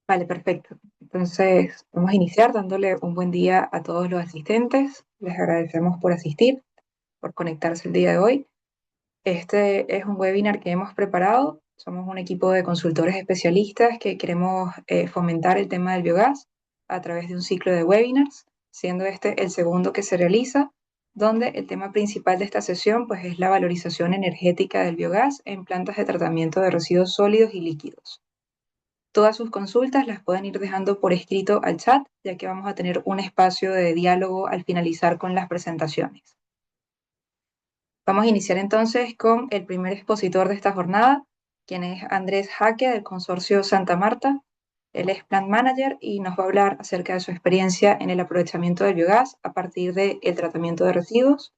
Vale, perfecto. Entonces, vamos a iniciar dándole un buen día a todos los asistentes. Les agradecemos por asistir, por conectarse el día de hoy. Este es un webinar que hemos preparado. Somos un equipo de consultores especialistas que queremos fomentar el tema del biogás a través de un ciclo de webinars, siendo este el segundo que se realiza, donde el tema principal de esta sesión pues, es la valorización energética del biogás en plantas de tratamiento de residuos sólidos y líquidos. Todas sus consultas las pueden ir dejando por escrito al chat, ya que vamos a tener un espacio de diálogo al finalizar con las presentaciones. Vamos a iniciar entonces con el primer expositor de esta jornada, quien es Andrés Jaque del consorcio Santa Marta. Él es Plant Manager y nos va a hablar acerca de su experiencia en el aprovechamiento del biogás a partir del tratamiento de residuos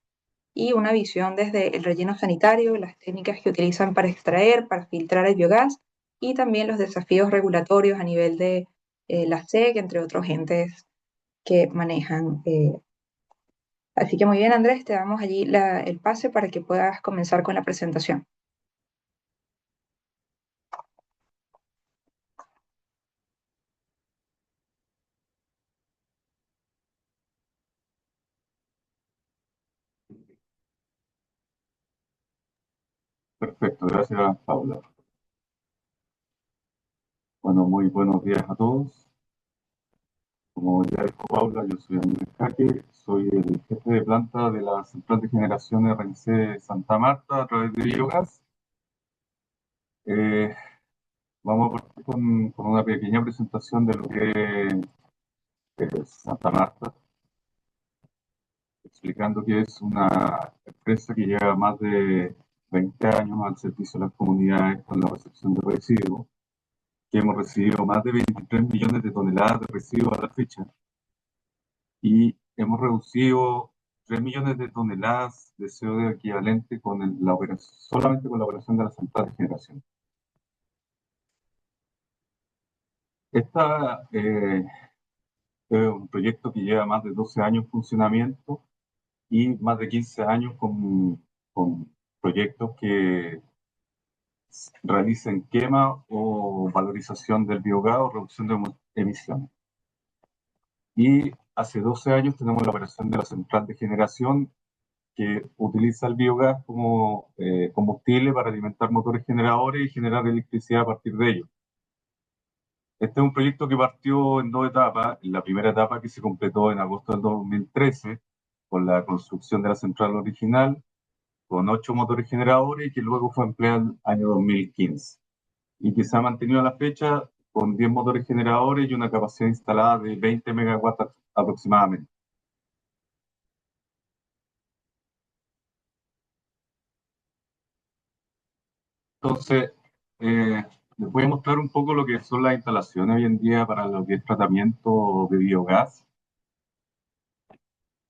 y una visión desde el relleno sanitario, las técnicas que utilizan para extraer, para filtrar el biogás y también los desafíos regulatorios a nivel de la SEC, entre otros entes que manejan. Así que muy bien, Andrés, te damos allí el pase para que puedas comenzar con la presentación. Perfecto, gracias Paula. Bueno, muy buenos días a todos. Como ya dijo Paula, yo soy Andrés Jaque, soy el jefe de planta de la central de generación RNC Santa Marta a través de biogás. Eh, Vamos a partir con una pequeña presentación de lo que es Santa Marta, explicando que es una empresa que lleva más de 20 años al servicio de las comunidades con la recepción de residuos, que hemos recibido más de 23 millones de toneladas de residuos a la fecha y hemos reducido 3 millones de toneladas de CO2 equivalente con la operación, solamente con la operación de la central de generación. Esta es un proyecto que lleva más de 12 años en funcionamiento y más de 15 años con proyectos que realicen quema o valorización del biogás o reducción de emisiones. Y hace 12 años tenemos la operación de la central de generación que utiliza el biogás como combustible para alimentar motores generadores y generar electricidad a partir de ello. Este es un proyecto que partió en dos etapas. La primera etapa que se completó en agosto del 2013 con la construcción de la central original, con 8 motores generadores y que luego fue empleada en el año 2015. Y que se ha mantenido a la fecha con 10 motores generadores y una capacidad instalada de 20 megawatts aproximadamente. Entonces, les voy a mostrar un poco lo que son las instalaciones hoy en día para lo que es tratamiento de biogás,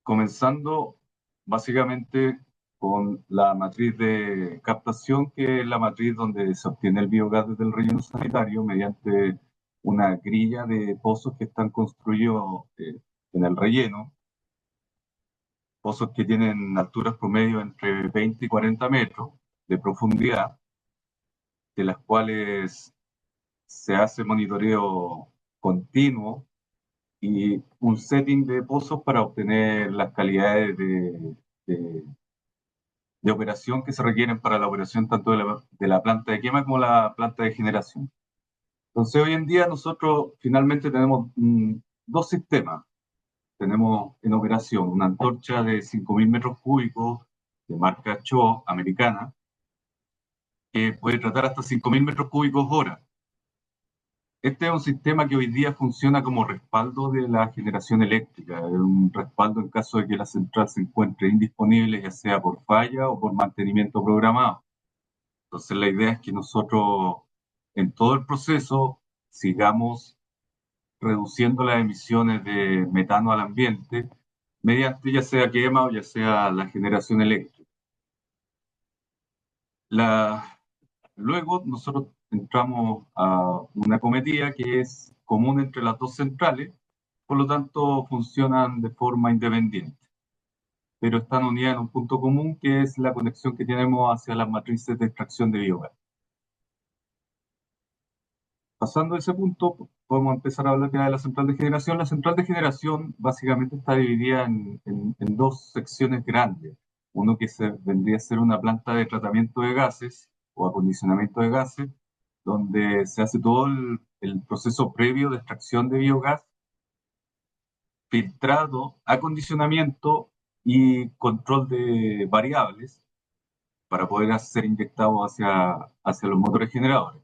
comenzando básicamente con la matriz de captación, que es la matriz donde se obtiene el biogás desde el relleno sanitario mediante una grilla de pozos que están construidos en el relleno, pozos que tienen alturas promedio entre 20 y 40 metros de profundidad, de las cuales se hace monitoreo continuo y un setting de pozos para obtener las calidades de, de operación que se requieren para la operación tanto de la planta de quema como la planta de generación. Entonces, hoy en día nosotros finalmente tenemos dos sistemas. Tenemos en operación una antorcha de 5.000 metros cúbicos de marca Cho americana, que puede tratar hasta 5.000 metros cúbicos hora. Este es un sistema que hoy día funciona como respaldo de la generación eléctrica, es un respaldo en caso de que la central se encuentre indisponible, ya sea por falla o por mantenimiento programado. Entonces la idea es que nosotros en todo el proceso sigamos reduciendo las emisiones de metano al ambiente mediante ya sea quema o ya sea la generación eléctrica. Luego nosotros entramos a una cometida que es común entre las dos centrales, por lo tanto funcionan de forma independiente, pero están unidas en un punto común que es la conexión que tenemos hacia las matrices de extracción de biogás. pasando ese punto, podemos empezar a hablar ya de la central de generación. La central de generación básicamente está dividida en dos secciones grandes. Uno que vendría a ser una planta de tratamiento de gases o acondicionamiento de gases, donde se hace todo el proceso previo de extracción de biogás, filtrado, acondicionamiento y control de variables para poder ser inyectado hacia los motores generadores.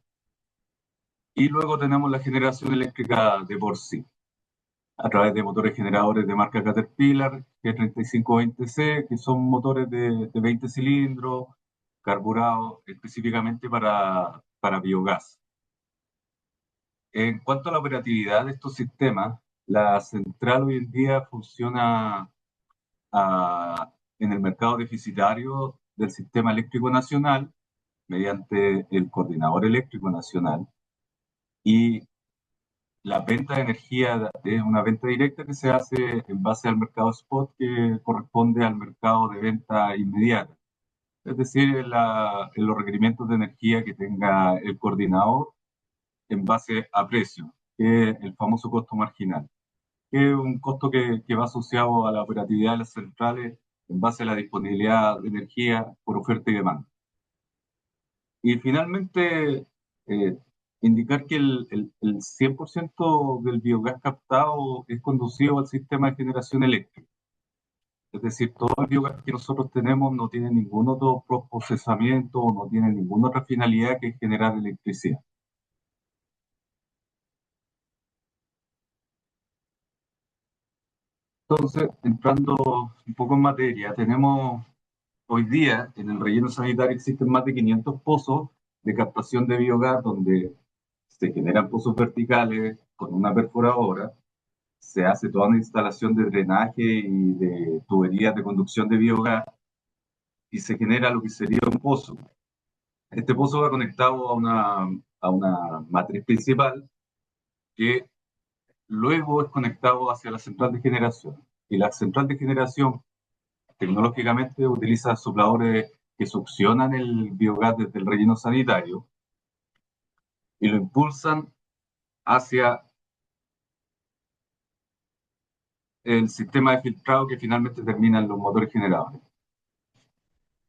Y luego tenemos la generación eléctrica de por sí, a través de motores generadores de marca Caterpillar, G3520C, que son motores de 20 cilindros, carburados específicamente para biogás. En cuanto a la operatividad de estos sistemas, la central hoy en día funciona en el mercado deficitario del Sistema Eléctrico Nacional mediante el Coordinador Eléctrico Nacional, y la venta de energía es una venta directa que se hace en base al mercado spot, que corresponde al mercado de venta inmediata. Es decir, en los requerimientos de energía que tenga el coordinador en base a precio, que es el famoso costo marginal, que es un costo que va asociado a la operatividad de las centrales en base a la disponibilidad de energía por oferta y demanda. Y finalmente, indicar que el 100% del biogás captado es conducido al sistema de generación eléctrica. Es decir, todo el biogás que nosotros tenemos no tiene ningún otro procesamiento o no tiene ninguna otra finalidad que generar electricidad. Entonces, entrando un poco en materia, tenemos hoy día en el relleno sanitario existen más de 500 pozos de captación de biogás donde se generan pozos verticales con una perforadora, se hace toda una instalación de drenaje y de tuberías de conducción de biogás y se genera lo que sería un pozo. Este pozo va conectado a una matriz principal que luego es conectado hacia la central de generación. Y la central de generación tecnológicamente utiliza sopladores que succionan el biogás desde el relleno sanitario y lo impulsan hacia el sistema de filtrado que finalmente termina en los motores generadores.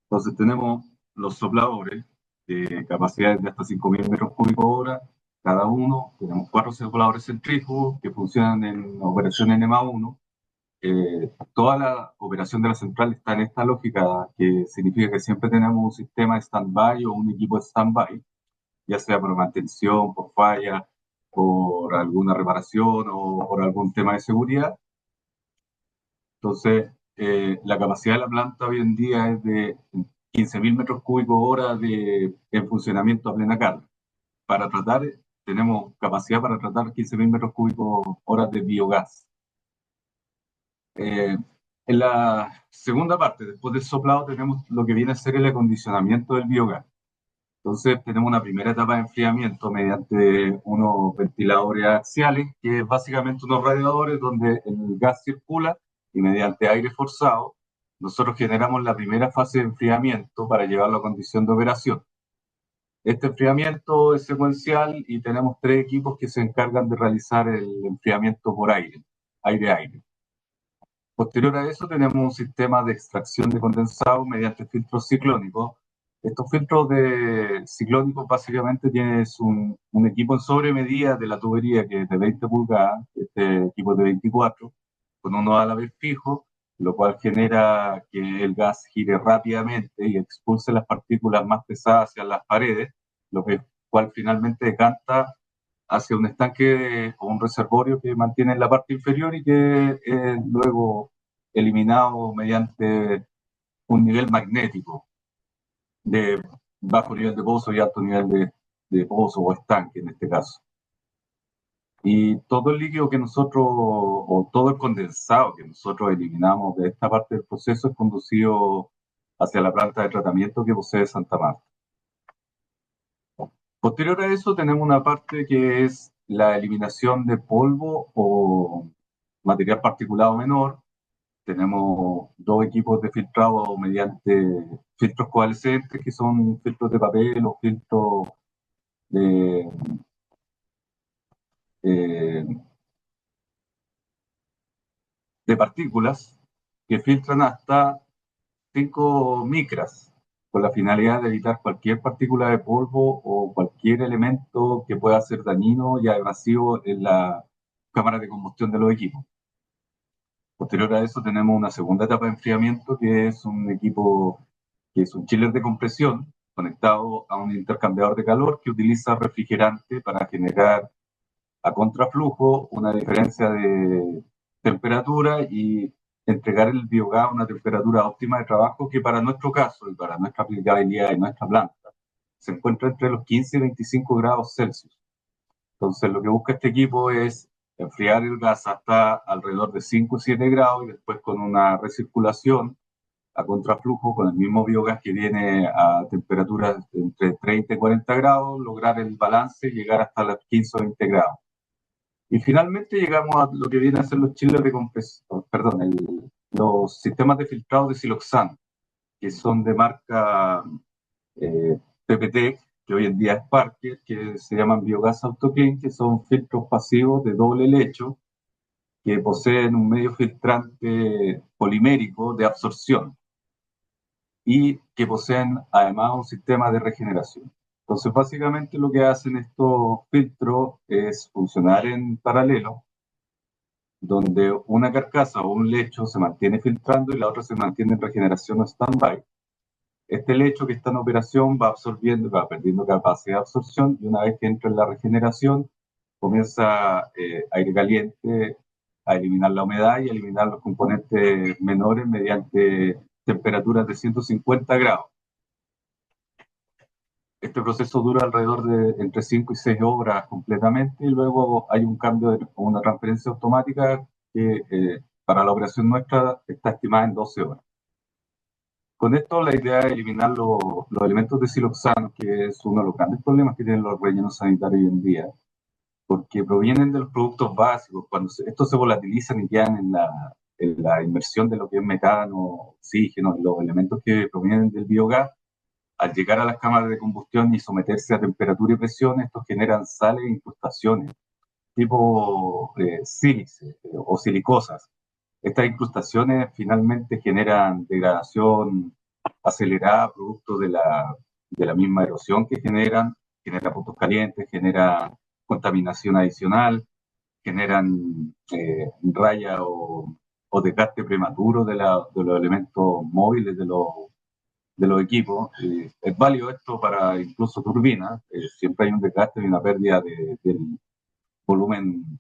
Entonces tenemos los sopladores de capacidades de hasta 5.000 metros cúbicos hora cada uno. Tenemos 4 sopladores centrífugos que funcionan en operación N+1. Toda la operación de la central está en esta lógica, que significa que siempre tenemos un sistema de stand-by o un equipo de stand-by, ya sea por mantención, por falla, por alguna reparación o por algún tema de seguridad. Entonces, la capacidad de la planta hoy en día es de 15.000 metros cúbicos hora en funcionamiento a plena carga. Para tratar, tenemos capacidad para tratar 15.000 metros cúbicos horas de biogás. En la segunda parte, después del soplado, tenemos lo que viene a ser el acondicionamiento del biogás. Entonces, tenemos una primera etapa de enfriamiento mediante unos ventiladores axiales, que es básicamente unos radiadores donde el gas circula y mediante aire forzado, nosotros generamos la primera fase de enfriamiento para llevarlo a condición de operación. Este enfriamiento es secuencial y tenemos 3 equipos que se encargan de realizar el enfriamiento por aire, aire-aire. Posterior a eso tenemos un sistema de extracción de condensado mediante filtros ciclónicos. Estos filtros ciclónicos básicamente tienes un equipo en sobremedida de la tubería que es de 20 pulgadas, este equipo es de 24, con unos álabes fijos, lo cual genera que el gas gire rápidamente y expulse las partículas más pesadas hacia las paredes, lo cual finalmente decanta hacia un estanque o un reservorio que mantiene en la parte inferior y que es luego eliminado mediante un nivel magnético de bajo nivel de pozo y alto nivel de pozo o estanque en este caso. Y todo el líquido que nosotros, o todo el condensado que nosotros eliminamos de esta parte del proceso es conducido hacia la planta de tratamiento que posee Santa Marta. Posterior a eso tenemos una parte que es la eliminación de polvo o material particulado menor. Tenemos 2 equipos de filtrado mediante filtros coalescentes, que son filtros de papel o filtros de, eh, de partículas que filtran hasta 5 micras, con la finalidad de evitar cualquier partícula de polvo o cualquier elemento que pueda ser dañino y abrasivo en la cámara de combustión de los equipos. Posterior a eso tenemos una segunda etapa de enfriamiento, que es un equipo, que es un chiller de compresión conectado a un intercambiador de calor que utiliza refrigerante para generar a contraflujo una diferencia de temperatura y entregar el biogás a una temperatura óptima de trabajo que para nuestro caso y para nuestra aplicabilidad y nuestra planta se encuentra entre los 15 y 25 grados Celsius. Entonces lo que busca este equipo es enfriar el gas hasta alrededor de 5 o 7 grados y después con una recirculación a contraflujo con el mismo biogás que viene a temperaturas entre 30 y 40 grados, lograr el balance y llegar hasta los 15 o 20 grados. Y finalmente llegamos a lo que vienen a ser los chillers de compresión, perdón, los sistemas de filtrado de siloxano, que son de marca PPT, que hoy en día es Parker, que se llaman biogás autoclean, que son filtros pasivos de doble lecho, que poseen un medio filtrante polimérico de absorción y que poseen además un sistema de regeneración. Entonces, básicamente lo que hacen estos filtros es funcionar en paralelo, donde una carcasa o un lecho se mantiene filtrando y la otra se mantiene en regeneración o stand-by. Este lecho que está en operación va absorbiendo, va perdiendo capacidad de absorción y una vez que entra en la regeneración, comienza aire caliente a eliminar la humedad y a eliminar los componentes menores mediante temperaturas de 150 grados. Este proceso dura alrededor de entre 5 y 6 horas completamente y luego hay un cambio de una transferencia automática que para la operación nuestra está estimada en 12 horas. Con esto la idea es eliminar los elementos de siloxano, que es uno de los grandes problemas que tienen los rellenos sanitarios hoy en día, porque provienen de los productos básicos. Cuando estos se volatilizan y quedan en la inmersión de lo que es metano, oxígeno y los elementos que provienen del biogás, al llegar a las cámaras de combustión y someterse a temperatura y presión, estos generan sales e incrustaciones, tipo sílice o silicosas. Estas incrustaciones finalmente generan degradación acelerada producto de la misma erosión que generan, genera puntos calientes, genera contaminación adicional, generan raya o desgaste prematuro de los elementos móviles de los equipos. Es válido esto para incluso turbinas, siempre hay un desgaste y una pérdida del volumen,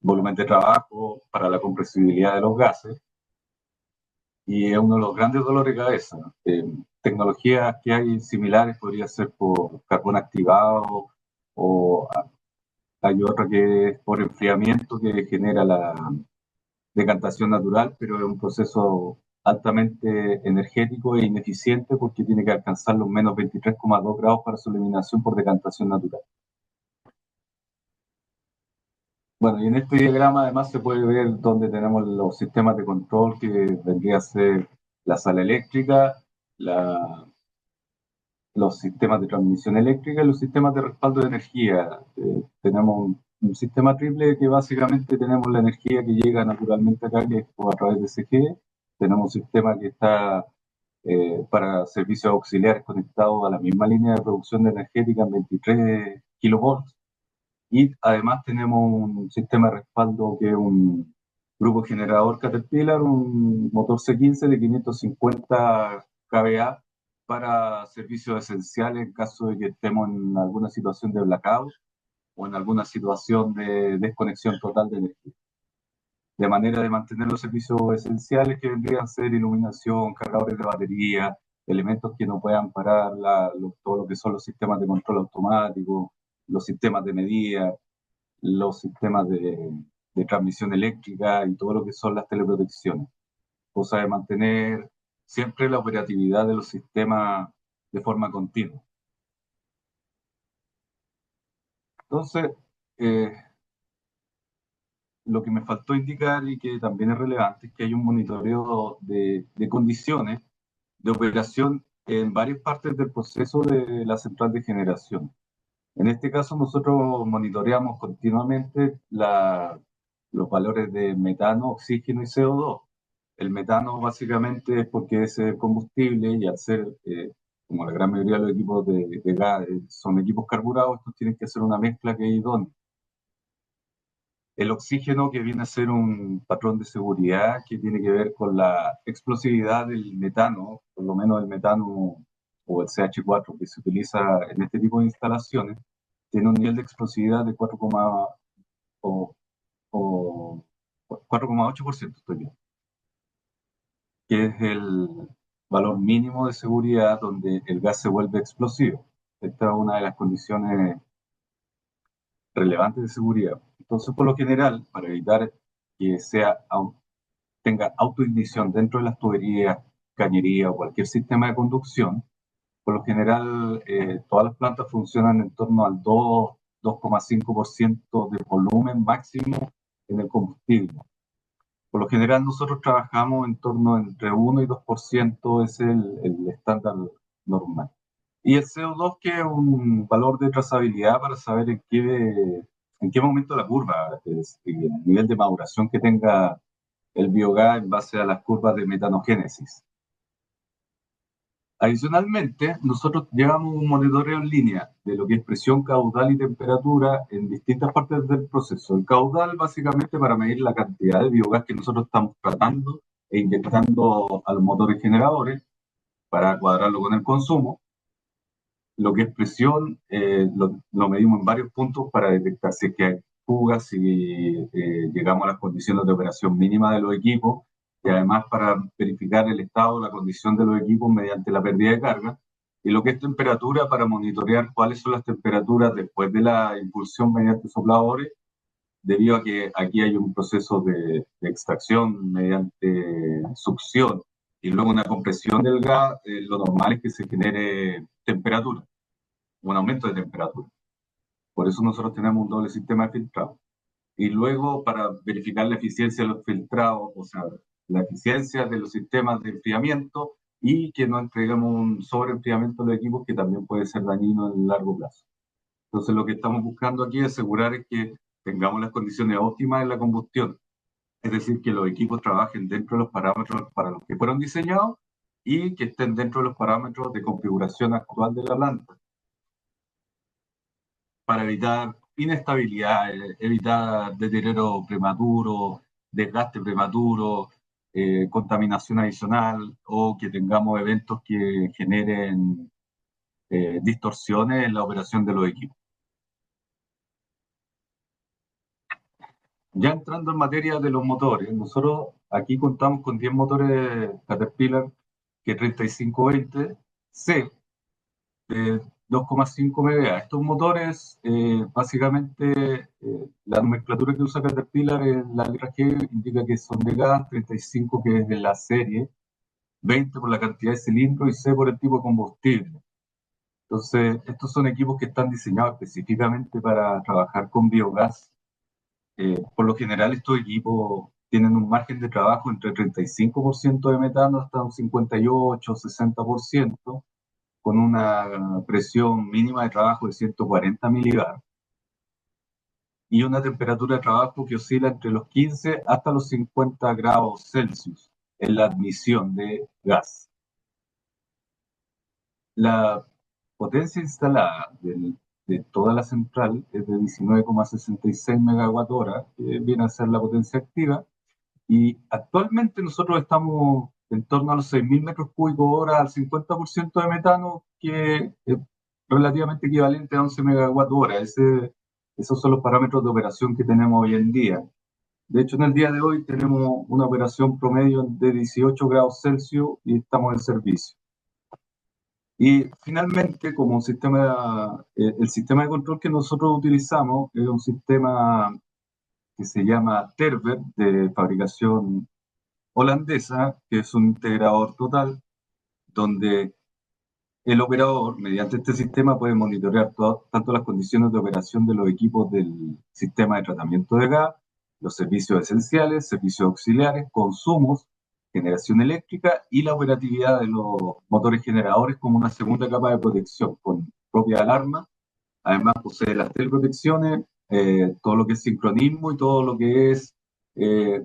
volumen de trabajo para la compresibilidad de los gases y es uno de los grandes dolores de cabeza. Tecnologías que hay similares podría ser por carbón activado o hay otra que es por enfriamiento que genera la decantación natural, pero es un proceso altamente energético e ineficiente porque tiene que alcanzar los menos 23,2 grados para su eliminación por decantación natural. Bueno, y en este diagrama además se puede ver donde tenemos los sistemas de control que vendría a ser la sala eléctrica, los sistemas de transmisión eléctrica y los sistemas de respaldo de energía. Tenemos un sistema triple que básicamente tenemos la energía que llega naturalmente acá, que es a través de CGE. Tenemos un sistema que está para servicios auxiliares conectados a la misma línea de producción de energética en 23 kilovolts. Y además tenemos un sistema de respaldo que es un grupo generador Caterpillar, un motor C15 de 550 kVA para servicios esenciales en caso de que estemos en alguna situación de blackout o en alguna situación de desconexión total de energía. De manera de mantener los servicios esenciales que vendrían a ser iluminación, cargadores de batería, elementos que no puedan parar todo lo que son los sistemas de control automático, los sistemas de medida, los sistemas de transmisión eléctrica y todo lo que son las teleprotecciones. Cosa de mantener siempre la operatividad de los sistemas de forma continua. Entonces, eh, lo que me faltó indicar y que también es relevante es que hay un monitoreo de condiciones de operación en varias partes del proceso de la central de generación. En este caso, nosotros monitoreamos continuamente los valores de metano, oxígeno y CO2. El metano básicamente es porque es combustible y al ser, como la gran mayoría de los equipos de gas son equipos carburados, estos tienen que hacer una mezcla que es idónea. El oxígeno, que viene a ser un patrón de seguridad que tiene que ver con la explosividad del metano, por lo menos el metano o el CH4 que se utiliza en este tipo de instalaciones, tiene un nivel de explosividad de 4, o, o 4,8%, estoy bien, que es el valor mínimo de seguridad donde el gas se vuelve explosivo. Esta es una de las condiciones relevantes de seguridad. Entonces, por lo general, para evitar que tenga autoignición dentro de las tuberías, cañería o cualquier sistema de conducción, por lo general todas las plantas funcionan en torno al 2,5% de volumen máximo en el combustible. Por lo general nosotros trabajamos en torno entre 1 y 2%, es el estándar normal. Y el CO2, que es un valor de trazabilidad para saber en qué momento la curva, el nivel de maduración que tenga el biogás en base a las curvas de metanogénesis. Adicionalmente, nosotros llevamos un monitoreo en línea de lo que es presión, caudal y temperatura en distintas partes del proceso. El caudal, básicamente, para medir la cantidad de biogás que nosotros estamos tratando e inyectando a los motores generadores para cuadrarlo con el consumo. Lo que es presión, lo medimos en varios puntos para detectar si es que hay fugas, si llegamos a las condiciones de operación mínima de los equipos, y además para verificar el estado, la condición de los equipos mediante la pérdida de carga, y lo que es temperatura para monitorear cuáles son las temperaturas después de la impulsión mediante sopladores, debido a que aquí hay un proceso de extracción mediante succión y luego una compresión del gas. Lo normal es que se genere temperatura, un aumento de temperatura. Por eso nosotros tenemos un doble sistema de filtrado. Y luego, para verificar la eficiencia de los filtrados, o sea, la eficiencia de los sistemas de enfriamiento y que no entreguemos un sobreenfriamiento de los equipos que también puede ser dañino en el largo plazo. Entonces, lo que estamos buscando aquí es asegurar es que tengamos las condiciones óptimas en la combustión, es decir, que los equipos trabajen dentro de los parámetros para los que fueron diseñados y que estén dentro de los parámetros de configuración actual de la planta, para evitar inestabilidad, evitar deterioro prematuro, desgaste prematuro, contaminación adicional o que tengamos eventos que generen distorsiones en la operación de los equipos. Ya entrando en materia de los motores, nosotros aquí contamos con 10 motores Caterpillar G3520C de 2,5 MVA. Estos motores, básicamente, la nomenclatura que usa Caterpillar es la letra G, indica que son de gas, 35 que es de la serie, 20 por la cantidad de cilindros y C por el tipo de combustible. Entonces, estos son equipos que están diseñados específicamente para trabajar con biogás. Por lo general, estos equipos tienen un margen de trabajo entre 35% de metano hasta un 58-60%, con una presión mínima de trabajo de 140 milibar y una temperatura de trabajo que oscila entre los 15 hasta los 50 grados Celsius en la admisión de gas. La potencia instalada de toda la central es de 19,66 megawatt hora, que viene a ser la potencia activa, y actualmente nosotros estamos en torno a los 6.000 metros cúbicos hora al 50% de metano, que es relativamente equivalente a 11 megawatt hora. Esos son los parámetros de operación que tenemos hoy en día. De hecho, en el día de hoy tenemos una operación promedio de 18 grados Celsius y estamos en servicio. Y finalmente, como un sistema, el sistema de control que nosotros utilizamos es un sistema que se llama Terber, de fabricación holandesa, que es un integrador total, donde el operador, mediante este sistema, puede monitorear tanto las condiciones de operación de los equipos del sistema de tratamiento de gas, los servicios esenciales, servicios auxiliares, consumos, generación eléctrica y la operatividad de los motores generadores como una segunda capa de protección con propia alarma Además, posee las teleprotecciones, todo lo que es sincronismo y todo lo que es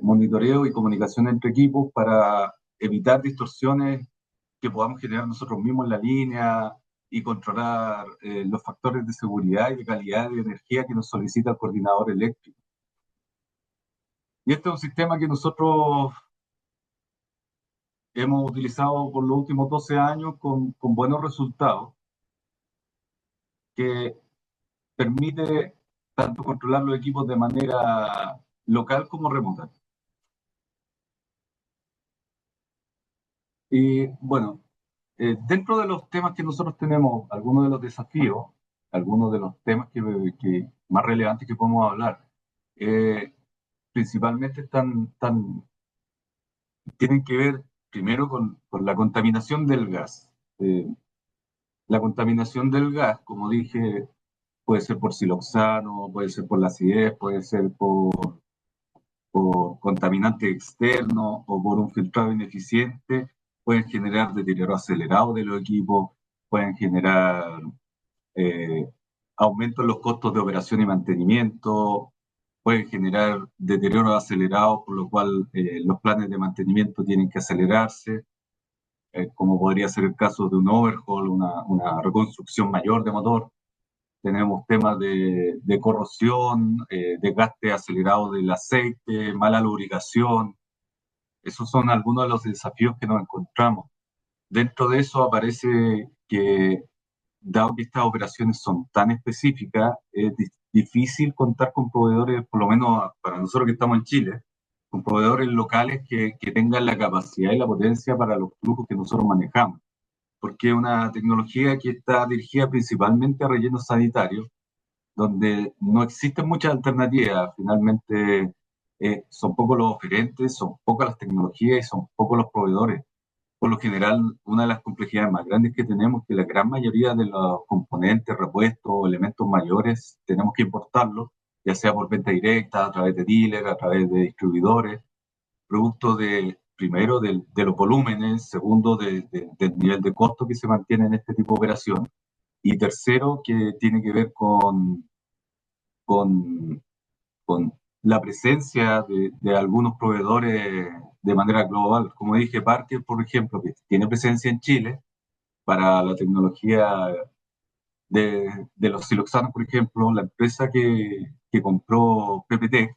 monitoreo y comunicación entre equipos para evitar distorsiones que podamos generar nosotros mismos en la línea y controlar los factores de seguridad y de calidad de energía que nos solicita el coordinador eléctrico. Y este es un sistema que nosotros hemos utilizado por los últimos 12 años con buenos resultados, que permite tanto controlar los equipos de manera local como remota. Y bueno, dentro de los temas que nosotros tenemos, algunos de los desafíos, algunos de los temas que más relevantes que podemos hablar, eh, principalmente tienen que ver primero con la contaminación del gas. La contaminación del gas, como dije, puede ser por siloxano, puede ser por la acidez, puede ser por contaminante externo o por un filtrado ineficiente, pueden generar deterioro acelerado de los equipos, pueden generar eh, aumento en los costos de operación y mantenimiento, pueden generar deterioro acelerado, por lo cual los planes de mantenimiento tienen que acelerarse, como podría ser el caso de un overhaul, una reconstrucción mayor de motor. Tenemos temas de corrosión, desgaste acelerado del aceite, mala lubricación. Esos son algunos de los desafíos que nos encontramos. Dentro de eso aparece que, dado que estas operaciones son tan específicas, es difícil contar con proveedores, por lo menos para nosotros que estamos en Chile, con proveedores locales que tengan la capacidad y la potencia para los flujos que nosotros manejamos, porque es una tecnología que está dirigida principalmente a rellenos sanitarios, donde no existen muchas alternativas. Finalmente, son pocos los oferentes, son pocas las tecnologías y son pocos los proveedores. Por lo general, una de las complejidades más grandes que tenemos es que la gran mayoría de los componentes, repuestos o elementos mayores tenemos que importarlos, ya sea por venta directa, a través de dealers, a través de distribuidores, producto de, primero, de los volúmenes, segundo, del nivel de costo que se mantiene en este tipo de operación, y tercero, que tiene que ver con, con la presencia de algunos proveedores de manera global. Como dije, Parker, por ejemplo, que tiene presencia en Chile para la tecnología de los siloxanos, por ejemplo, la empresa que compró PPT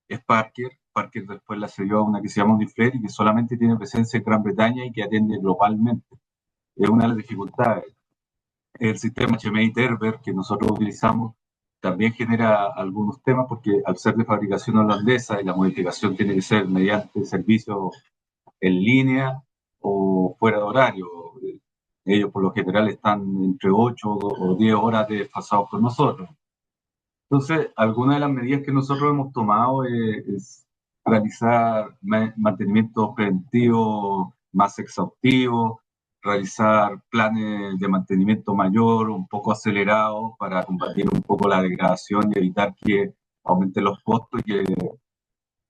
es Parker. Parker después la cedió a una que se llama Unifred y que solamente tiene presencia en Gran Bretaña y que atiende globalmente. Es una de las dificultades. El sistema HMI Terber que nosotros utilizamos también genera algunos temas porque al ser de fabricación holandesa y la modificación tiene que ser mediante servicio en línea o fuera de horario. Ellos por lo general están entre 8 o 10 horas desfasados con nosotros. Entonces, algunas de las medidas que nosotros hemos tomado es realizar mantenimiento preventivo más exhaustivo, realizar planes de mantenimiento mayor, un poco acelerados para combatir un poco la degradación y evitar que aumenten los costos y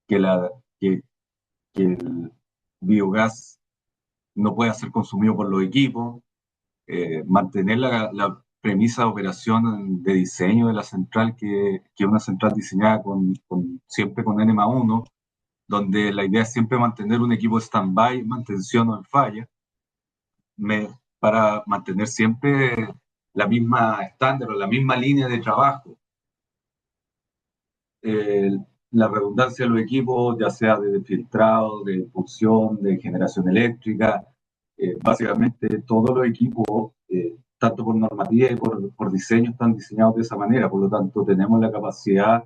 que, la, que, que el biogás no pueda ser consumido por los equipos, mantener la premisa de operación de diseño de la central, que es una central diseñada siempre con N+1, donde la idea es siempre mantener un equipo stand-by, mantención o en falla, para mantener siempre la misma estándar o la misma línea de trabajo. Eh, la redundancia de los equipos, ya sea de filtrado, de impulsión, de generación eléctrica, básicamente todos los equipos, tanto por normativa y por diseño, están diseñados de esa manera. Por lo tanto, tenemos la capacidad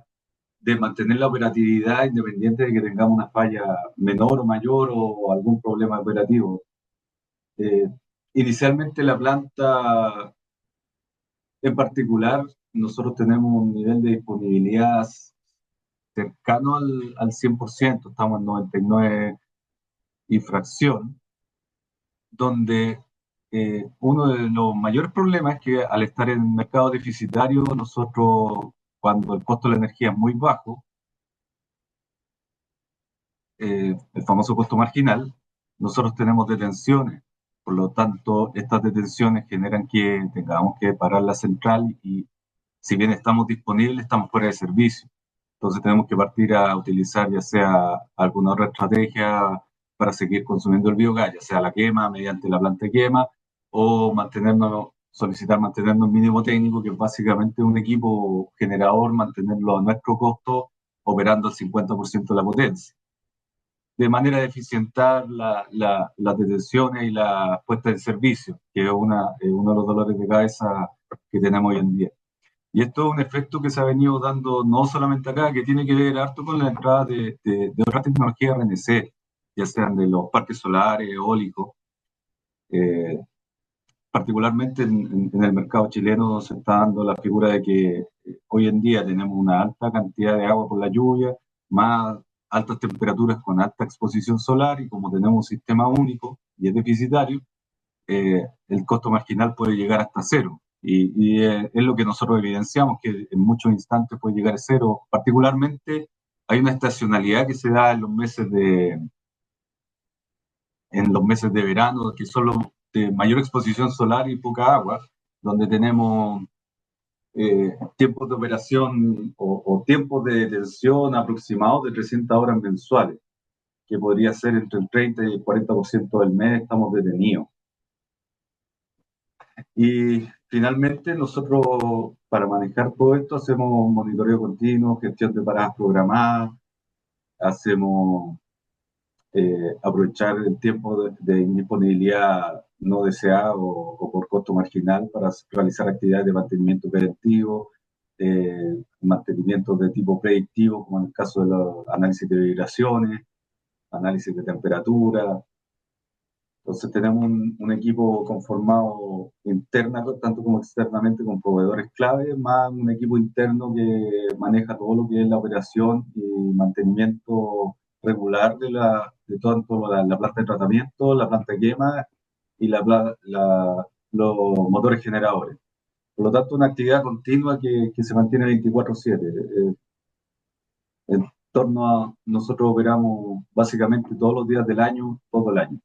de mantener la operatividad independiente de que tengamos una falla menor o mayor o algún problema operativo. Eh, Inicialmente la planta en particular, nosotros tenemos un nivel de disponibilidad cercano al 100%, estamos en 99 y fracción, donde uno de los mayores problemas es que al estar en mercado deficitario, nosotros, cuando el costo de la energía es muy bajo, el famoso costo marginal, nosotros tenemos detenciones. Por lo tanto, estas detenciones generan que tengamos que parar la central y si bien estamos disponibles, estamos fuera de servicio. Entonces tenemos que partir a utilizar ya sea alguna otra estrategia para seguir consumiendo el biogás, ya sea la quema mediante la planta de quema o solicitar mantenernos mínimo técnico, que es básicamente un equipo generador, mantenerlo a nuestro costo, operando al 50% de la potencia, de manera de eficientar las detenciones y la puesta en servicio, que es uno de los dolores de cabeza que tenemos hoy en día. Y esto es un efecto que se ha venido dando no solamente acá, que tiene que ver harto con la entrada de otras tecnologías RNC, ya sean de los parques solares, eólicos. Eh, Particularmente en el mercado chileno se está dando la figura de que hoy en día tenemos una alta cantidad de agua por la lluvia, más altas temperaturas con alta exposición solar, y como tenemos un sistema único y es deficitario, el costo marginal puede llegar hasta cero. Es lo que nosotros evidenciamos, que en muchos instantes puede llegar a cero. Particularmente hay una estacionalidad que se da en los meses de verano, que son los de mayor exposición solar y poca agua, donde tenemos tiempos de operación o tiempos de detención aproximados de 300 horas mensuales, que podría ser entre el 30 y el 40% del mes estamos detenidos. Y finalmente nosotros, para manejar todo esto, hacemos monitoreo continuo, gestión de paradas programadas, hacemos aprovechar el tiempo de indisponibilidad no deseado o por costo marginal para realizar actividades de mantenimiento preventivo, mantenimiento de tipo predictivo, como en el caso de los análisis de vibraciones, análisis de temperatura. Entonces tenemos un equipo conformado interna, tanto como externamente, con proveedores clave, más un equipo interno que maneja todo lo que es la operación y mantenimiento regular de tanto la planta de tratamiento, la planta de quema y los motores generadores. Por lo tanto, una actividad continua que se mantiene 24/7. En torno a nosotros operamos básicamente todos los días del año, todo el año,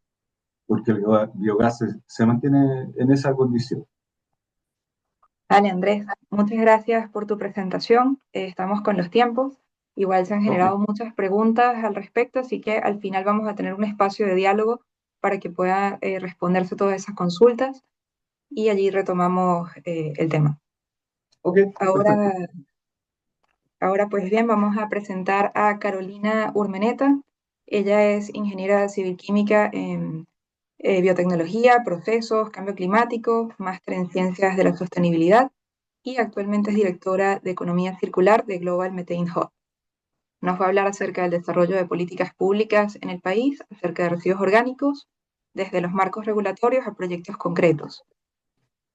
porque el biogás se mantiene en esa condición. Dale, Andrés, muchas gracias por tu presentación. Estamos con los tiempos. Igual se han Ok, generado muchas preguntas al respecto, así que al final vamos a tener un espacio de diálogo para que pueda responderse todas esas consultas y allí retomamos el tema. ok, Ahora, perfecto. ahora, pues bien, vamos a presentar a Carolina Urmeneta. Ella es ingeniera civil química en biotecnología, procesos, cambio climático, máster en ciencias de la sostenibilidad y actualmente es directora de economía circular de Global Methane Hub. Nos va a hablar acerca del desarrollo de políticas públicas en el país, acerca de residuos orgánicos, desde los marcos regulatorios a proyectos concretos.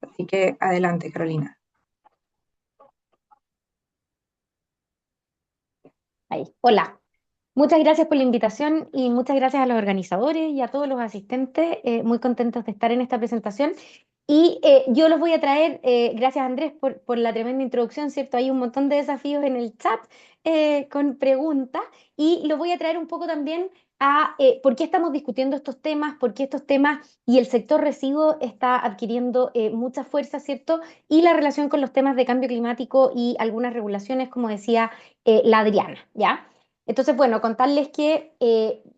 Así que adelante, Carolina. Ahí. Hola, muchas gracias por la invitación y muchas gracias a los organizadores y a todos los asistentes. Muy contentos de estar en esta presentación. Y yo los voy a traer, gracias Andrés por la tremenda introducción, ¿cierto? Hay un montón de desafíos en el chat con preguntas y lo voy a traer un poco también a por qué estamos discutiendo estos temas, por qué estos temas y el sector residuo está adquiriendo mucha fuerza, ¿cierto? Y la relación con los temas de cambio climático y algunas regulaciones, como decía la Adriana, ¿ya? Entonces, bueno, contarles que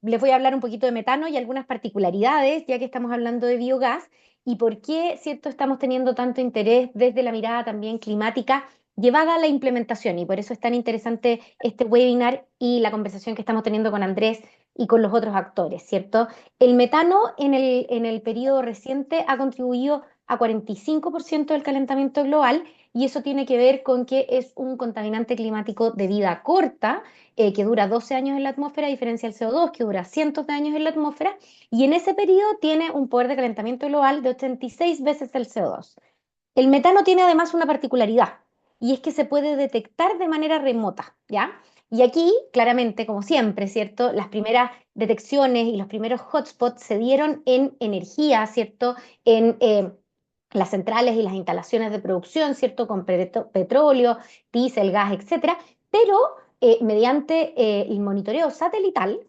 les voy a hablar un poquito de metano y algunas particularidades, ya que estamos hablando de biogás, y por qué, ¿cierto?, estamos teniendo tanto interés desde la mirada también climática llevada a la implementación. Y por eso es tan interesante este webinar y la conversación que estamos teniendo con Andrés y con los otros actores, ¿cierto? El metano en el periodo reciente ha contribuido a 45% del calentamiento global y eso tiene que ver con que es un contaminante climático de vida corta, que dura 12 años en la atmósfera, a diferencia del CO2, que dura cientos de años en la atmósfera, y en ese periodo tiene un poder de calentamiento global de 86 veces el CO2. El metano tiene además una particularidad, y es que se puede detectar de manera remota, ¿ya? Y aquí, claramente, como siempre, ¿cierto? Las primeras detecciones y los primeros hotspots se dieron en energía, ¿cierto? En las centrales y las instalaciones de producción, ¿cierto? Con petróleo, diésel, gas, etcétera, pero mediante el monitoreo satelital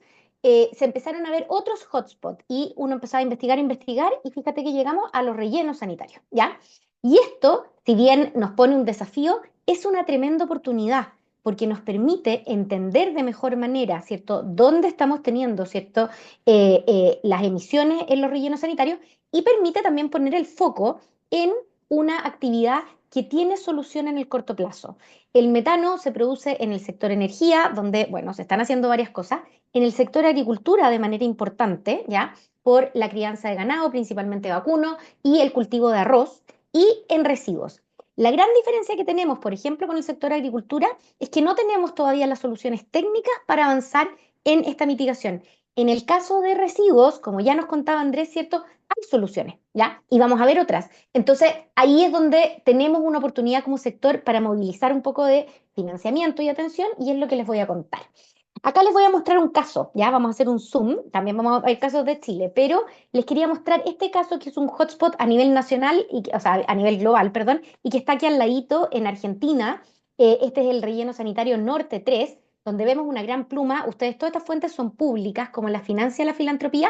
se empezaron a ver otros hotspots y uno empezó a investigar y fíjate que llegamos a los rellenos sanitarios, ¿ya? Y esto, si bien nos pone un desafío, es una tremenda oportunidad porque nos permite entender de mejor manera, ¿cierto?, dónde estamos teniendo, ¿cierto?, las emisiones en los rellenos sanitarios y permite también poner el foco en una actividad que tiene solución en el corto plazo. El metano se produce en el sector energía, donde, bueno, se están haciendo varias cosas, en el sector agricultura de manera importante, ¿ya? Por la crianza de ganado, principalmente vacuno, y el cultivo de arroz, y en residuos. La gran diferencia que tenemos, por ejemplo, con el sector agricultura, es que no tenemos todavía las soluciones técnicas para avanzar en esta mitigación. En el caso de residuos, como ya nos contaba Andrés, ¿cierto? Hay soluciones, ¿ya? Y vamos a ver otras. Entonces, ahí es donde tenemos una oportunidad como sector para movilizar un poco de financiamiento y atención, y es lo que les voy a contar. Acá les voy a mostrar un caso, ya vamos a hacer un zoom, también vamos a ver casos de Chile, pero les quería mostrar este caso que es un hotspot a nivel nacional, o sea, a nivel global, perdón, y que está aquí al ladito en Argentina. Este es el relleno sanitario Norte 3, donde vemos una gran pluma. Ustedes, todas estas fuentes son públicas, como la financia la filantropía.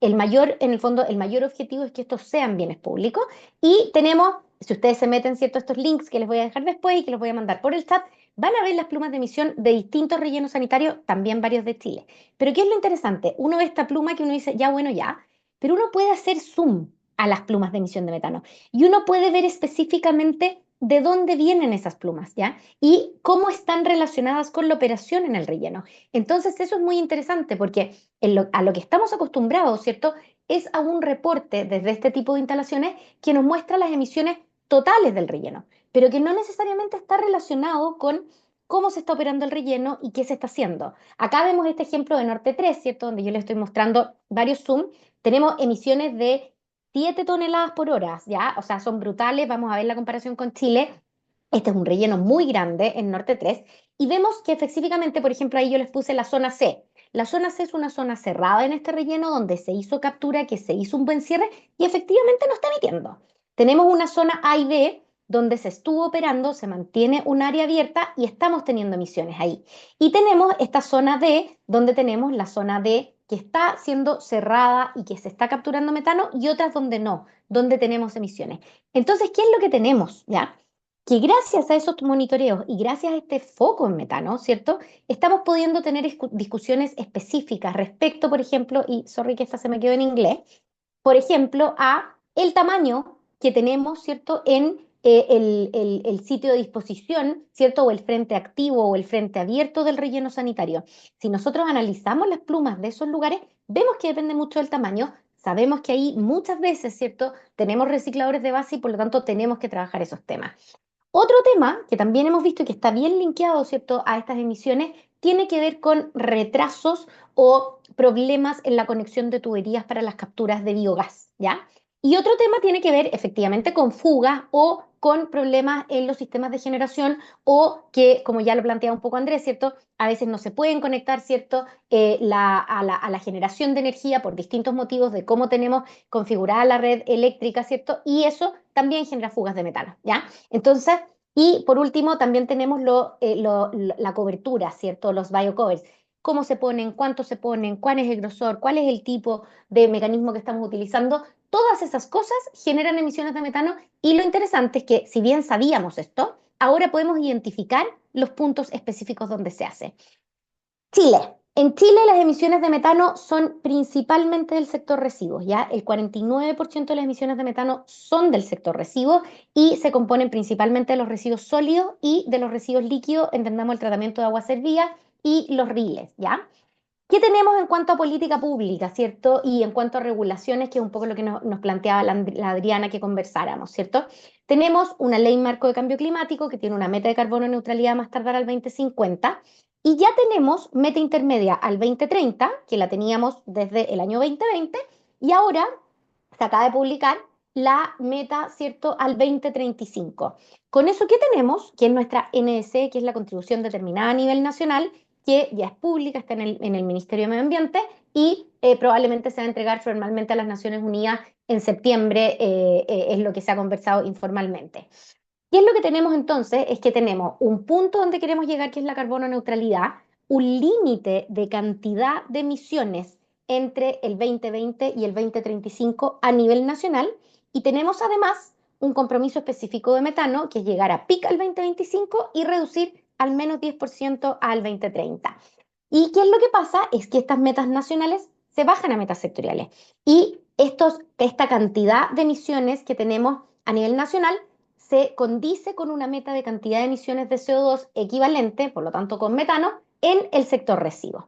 El mayor, en el fondo, el mayor objetivo es que estos sean bienes públicos. Y tenemos, si ustedes se meten, ¿cierto?, estos links que les voy a dejar después y que los voy a mandar por el chat, van a ver las plumas de emisión de distintos rellenos sanitarios, también varios de Chile. Pero ¿qué es lo interesante? Uno ve esta pluma que uno dice, ya, bueno, ya, pero uno puede hacer zoom a las plumas de emisión de metano y uno puede ver específicamente de dónde vienen esas plumas, ¿ya? Y cómo están relacionadas con la operación en el relleno. Entonces, eso es muy interesante porque a lo que estamos acostumbrados, ¿cierto?, es a un reporte desde este tipo de instalaciones que nos muestra las emisiones totales del relleno, pero que no necesariamente está relacionado con cómo se está operando el relleno y qué se está haciendo. Acá vemos este ejemplo de Norte 3, ¿cierto?, donde yo les estoy mostrando varios zoom. Tenemos emisiones de 7 toneladas por hora, ¿ya? O sea, son brutales. Vamos a ver la comparación con Chile. Este es un relleno muy grande en Norte 3. Y vemos que específicamente, por ejemplo, ahí yo les puse la zona C. La zona C es una zona cerrada en este relleno donde se hizo captura, que se hizo un buen cierre y efectivamente no está emitiendo. Tenemos una zona A y B donde se estuvo operando, se mantiene un área abierta y estamos teniendo emisiones ahí. Y tenemos esta zona D, donde tenemos la zona D que está siendo cerrada y que se está capturando metano, y otras donde no, donde tenemos emisiones. Entonces, ¿qué es lo que tenemos? ¿Ya? Que gracias a esos monitoreos y gracias a este foco en metano, ¿cierto? Estamos pudiendo tener discusiones específicas respecto, por ejemplo, y sorry que esta se me quedó en inglés, por ejemplo, a el tamaño que tenemos, ¿cierto?, en el sitio de disposición, ¿cierto?, o el frente activo o el frente abierto del relleno sanitario. Si nosotros analizamos las plumas de esos lugares, vemos que depende mucho del tamaño. Sabemos que ahí muchas veces, ¿cierto?, tenemos recicladores de base y por lo tanto tenemos que trabajar esos temas. Otro tema que también hemos visto y que está bien linkeado, ¿cierto?, a estas emisiones, tiene que ver con retrasos o problemas en la conexión de tuberías para las capturas de biogás, ¿ya? Y otro tema tiene que ver efectivamente con fugas o con problemas en los sistemas de generación o que, como ya lo planteaba un poco Andrés, ¿cierto?, a veces no se pueden conectar, ¿cierto?, a la generación de energía por distintos motivos de cómo tenemos configurada la red eléctrica, ¿cierto? Y eso también genera fugas de metano, ¿ya? Entonces, y por último, también tenemos la cobertura, ¿cierto? Los biocovers. ¿Cómo se ponen? ¿Cuánto se ponen? ¿Cuál es el grosor? ¿Cuál es el tipo de mecanismo que estamos utilizando? Todas esas cosas generan emisiones de metano y lo interesante es que, si bien sabíamos esto, ahora podemos identificar los puntos específicos donde se hace. Chile. En Chile las emisiones de metano son principalmente del sector residuos, ¿ya? El 49% de las emisiones de metano son del sector residuos y se componen principalmente de los residuos sólidos y de los residuos líquidos, entendamos el tratamiento de aguas servidas y los riles, ¿ya? ¿Qué tenemos en cuanto a política pública, cierto? Y en cuanto a regulaciones, que es un poco lo que nos planteaba la Adriana que conversáramos, ¿cierto? Tenemos una ley marco de cambio climático que tiene una meta de carbono neutralidad más tardar al 2050 y ya tenemos meta intermedia al 2030, que la teníamos desde el año 2020 y ahora se acaba de publicar la meta, ¿cierto?, al 2035. Con eso, ¿qué tenemos? Que es nuestra NDC, que es la contribución determinada a nivel nacional, que ya es pública, está en el Ministerio de Medio Ambiente y probablemente se va a entregar formalmente a las Naciones Unidas en septiembre, es lo que se ha conversado informalmente. ¿Qué es lo que tenemos entonces? Es que tenemos un punto donde queremos llegar, que es la carbono neutralidad, un límite de cantidad de emisiones entre el 2020 y el 2035 a nivel nacional y tenemos además un compromiso específico de metano que es llegar a pic al 2025 y reducir al menos 10% al 2030. ¿Y qué es lo que pasa? Es que estas metas nacionales se bajan a metas sectoriales y esta cantidad de emisiones que tenemos a nivel nacional se condice con una meta de cantidad de emisiones de CO2 equivalente, por lo tanto con metano, en el sector residuos.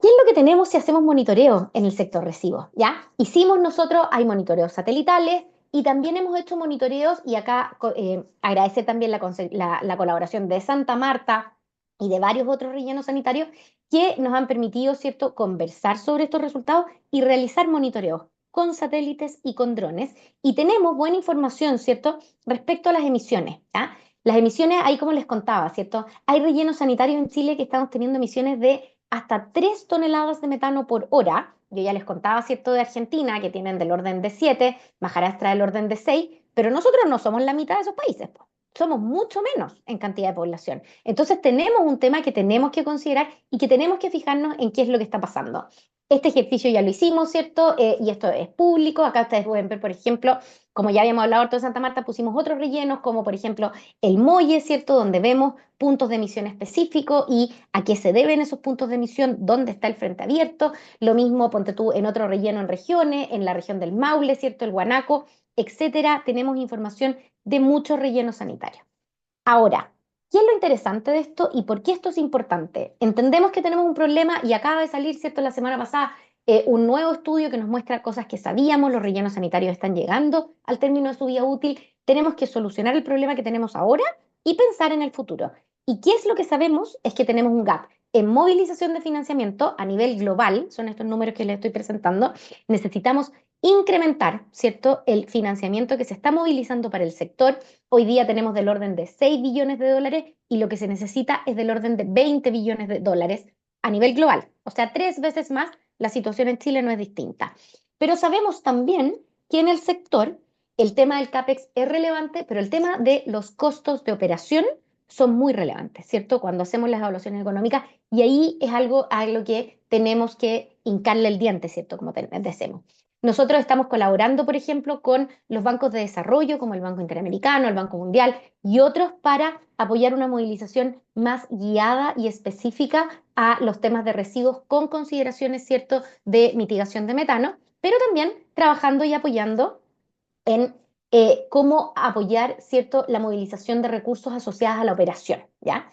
¿Qué es lo que tenemos si hacemos monitoreo en el sector residuos? ¿Ya? Hicimos nosotros, hay monitoreos satelitales y también hemos hecho monitoreos y acá agradecer también la colaboración de Santa Marta y de varios otros rellenos sanitarios que nos han permitido, ¿cierto?, conversar sobre estos resultados y realizar monitoreos con satélites y con drones. Y tenemos buena información, ¿cierto?, respecto a las emisiones. ¿Ya? Las emisiones, ahí como les contaba, ¿cierto? Hay rellenos sanitarios en Chile que estamos teniendo emisiones de hasta 3 toneladas de metano por hora. Yo ya les contaba, ¿cierto?, de Argentina, que tienen del orden de 7, Maharashtra del orden de 6, pero nosotros no somos la mitad de esos países, po. Somos mucho menos en cantidad de población. Entonces tenemos un tema que tenemos que considerar y que tenemos que fijarnos en qué es lo que está pasando. Este ejercicio ya lo hicimos, ¿cierto? Y esto es público. Acá ustedes pueden ver, por ejemplo, como ya habíamos hablado de Santa Marta, pusimos otros rellenos, como por ejemplo el Molle, ¿cierto? Donde vemos puntos de emisión específicos y a qué se deben esos puntos de emisión, dónde está el frente abierto. Lo mismo, ponte tú, en otro relleno en regiones, en la región del Maule, ¿cierto? El Guanaco, etcétera. Tenemos información de muchos rellenos sanitarios. Ahora, ¿qué es lo interesante de esto y por qué esto es importante? Entendemos que tenemos un problema y acaba de salir, ¿cierto?, la semana pasada un nuevo estudio que nos muestra cosas que sabíamos, los rellenos sanitarios están llegando al término de su vida útil, tenemos que solucionar el problema que tenemos ahora y pensar en el futuro. ¿Y qué es lo que sabemos? Es que tenemos un gap en movilización de financiamiento a nivel global, son estos números que les estoy presentando, necesitamos incrementar, ¿cierto?, el financiamiento que se está movilizando para el sector. Hoy día tenemos del orden de 6 billones de dólares y lo que se necesita es del orden de 20 billones de dólares a nivel global. O sea, 3 veces más, la situación en Chile no es distinta. Pero sabemos también que en el sector el tema del CAPEX es relevante, pero el tema de los costos de operación son muy relevantes, ¿cierto? Cuando hacemos las evaluaciones económicas y ahí es algo a lo que tenemos que hincarle el diente, ¿cierto? Como decimos. Nosotros estamos colaborando, por ejemplo, con los bancos de desarrollo, como el Banco Interamericano, el Banco Mundial y otros, para apoyar una movilización más guiada y específica a los temas de residuos con consideraciones, ¿cierto?, de mitigación de metano, pero también trabajando y apoyando en cómo apoyar, ¿cierto?, la movilización de recursos asociados a la operación, ¿ya?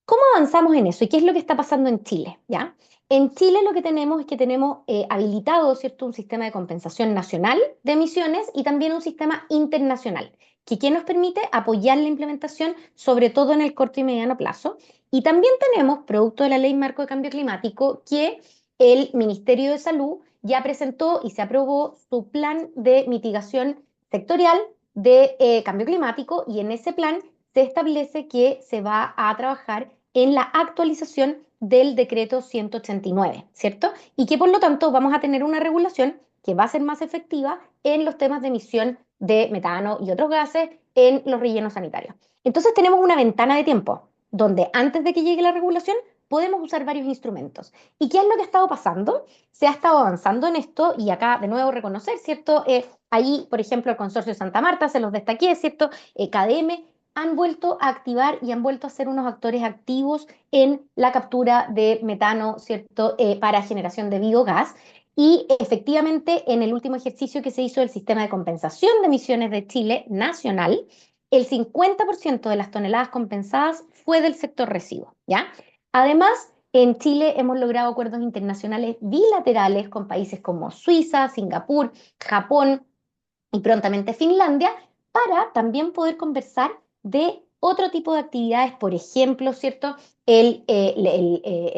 ¿Cómo avanzamos en eso? ¿Y qué es lo que está pasando en Chile? ¿Ya? En Chile lo que tenemos es que tenemos habilitado, ¿cierto?, un sistema de compensación nacional de emisiones y también un sistema internacional, que nos permite apoyar la implementación, sobre todo en el corto y mediano plazo. Y también tenemos, producto de la Ley Marco de Cambio Climático, que el Ministerio de Salud ya presentó y se aprobó su plan de mitigación sectorial de cambio climático, y en ese plan se establece que se va a trabajar en la actualización del decreto 189, ¿cierto? Y que por lo tanto vamos a tener una regulación que va a ser más efectiva en los temas de emisión de metano y otros gases en los rellenos sanitarios. Entonces tenemos una ventana de tiempo donde antes de que llegue la regulación podemos usar varios instrumentos. ¿Y qué es lo que ha estado pasando? Se ha estado avanzando en esto y acá de nuevo reconocer, ¿cierto? Ahí, por ejemplo, el Consorcio de Santa Marta, se los destaqué, ¿cierto? KDM, han vuelto a activar y han vuelto a ser unos actores activos en la captura de metano, ¿cierto?, para generación de biogás. Y efectivamente, en el último ejercicio que se hizo del sistema de compensación de emisiones de Chile nacional, el 50% de las toneladas compensadas fue del sector residuo, ¿ya? Además, en Chile hemos logrado acuerdos internacionales bilaterales con países como Suiza, Singapur, Japón y prontamente Finlandia, para también poder conversar de otro tipo de actividades, por ejemplo, ¿cierto? El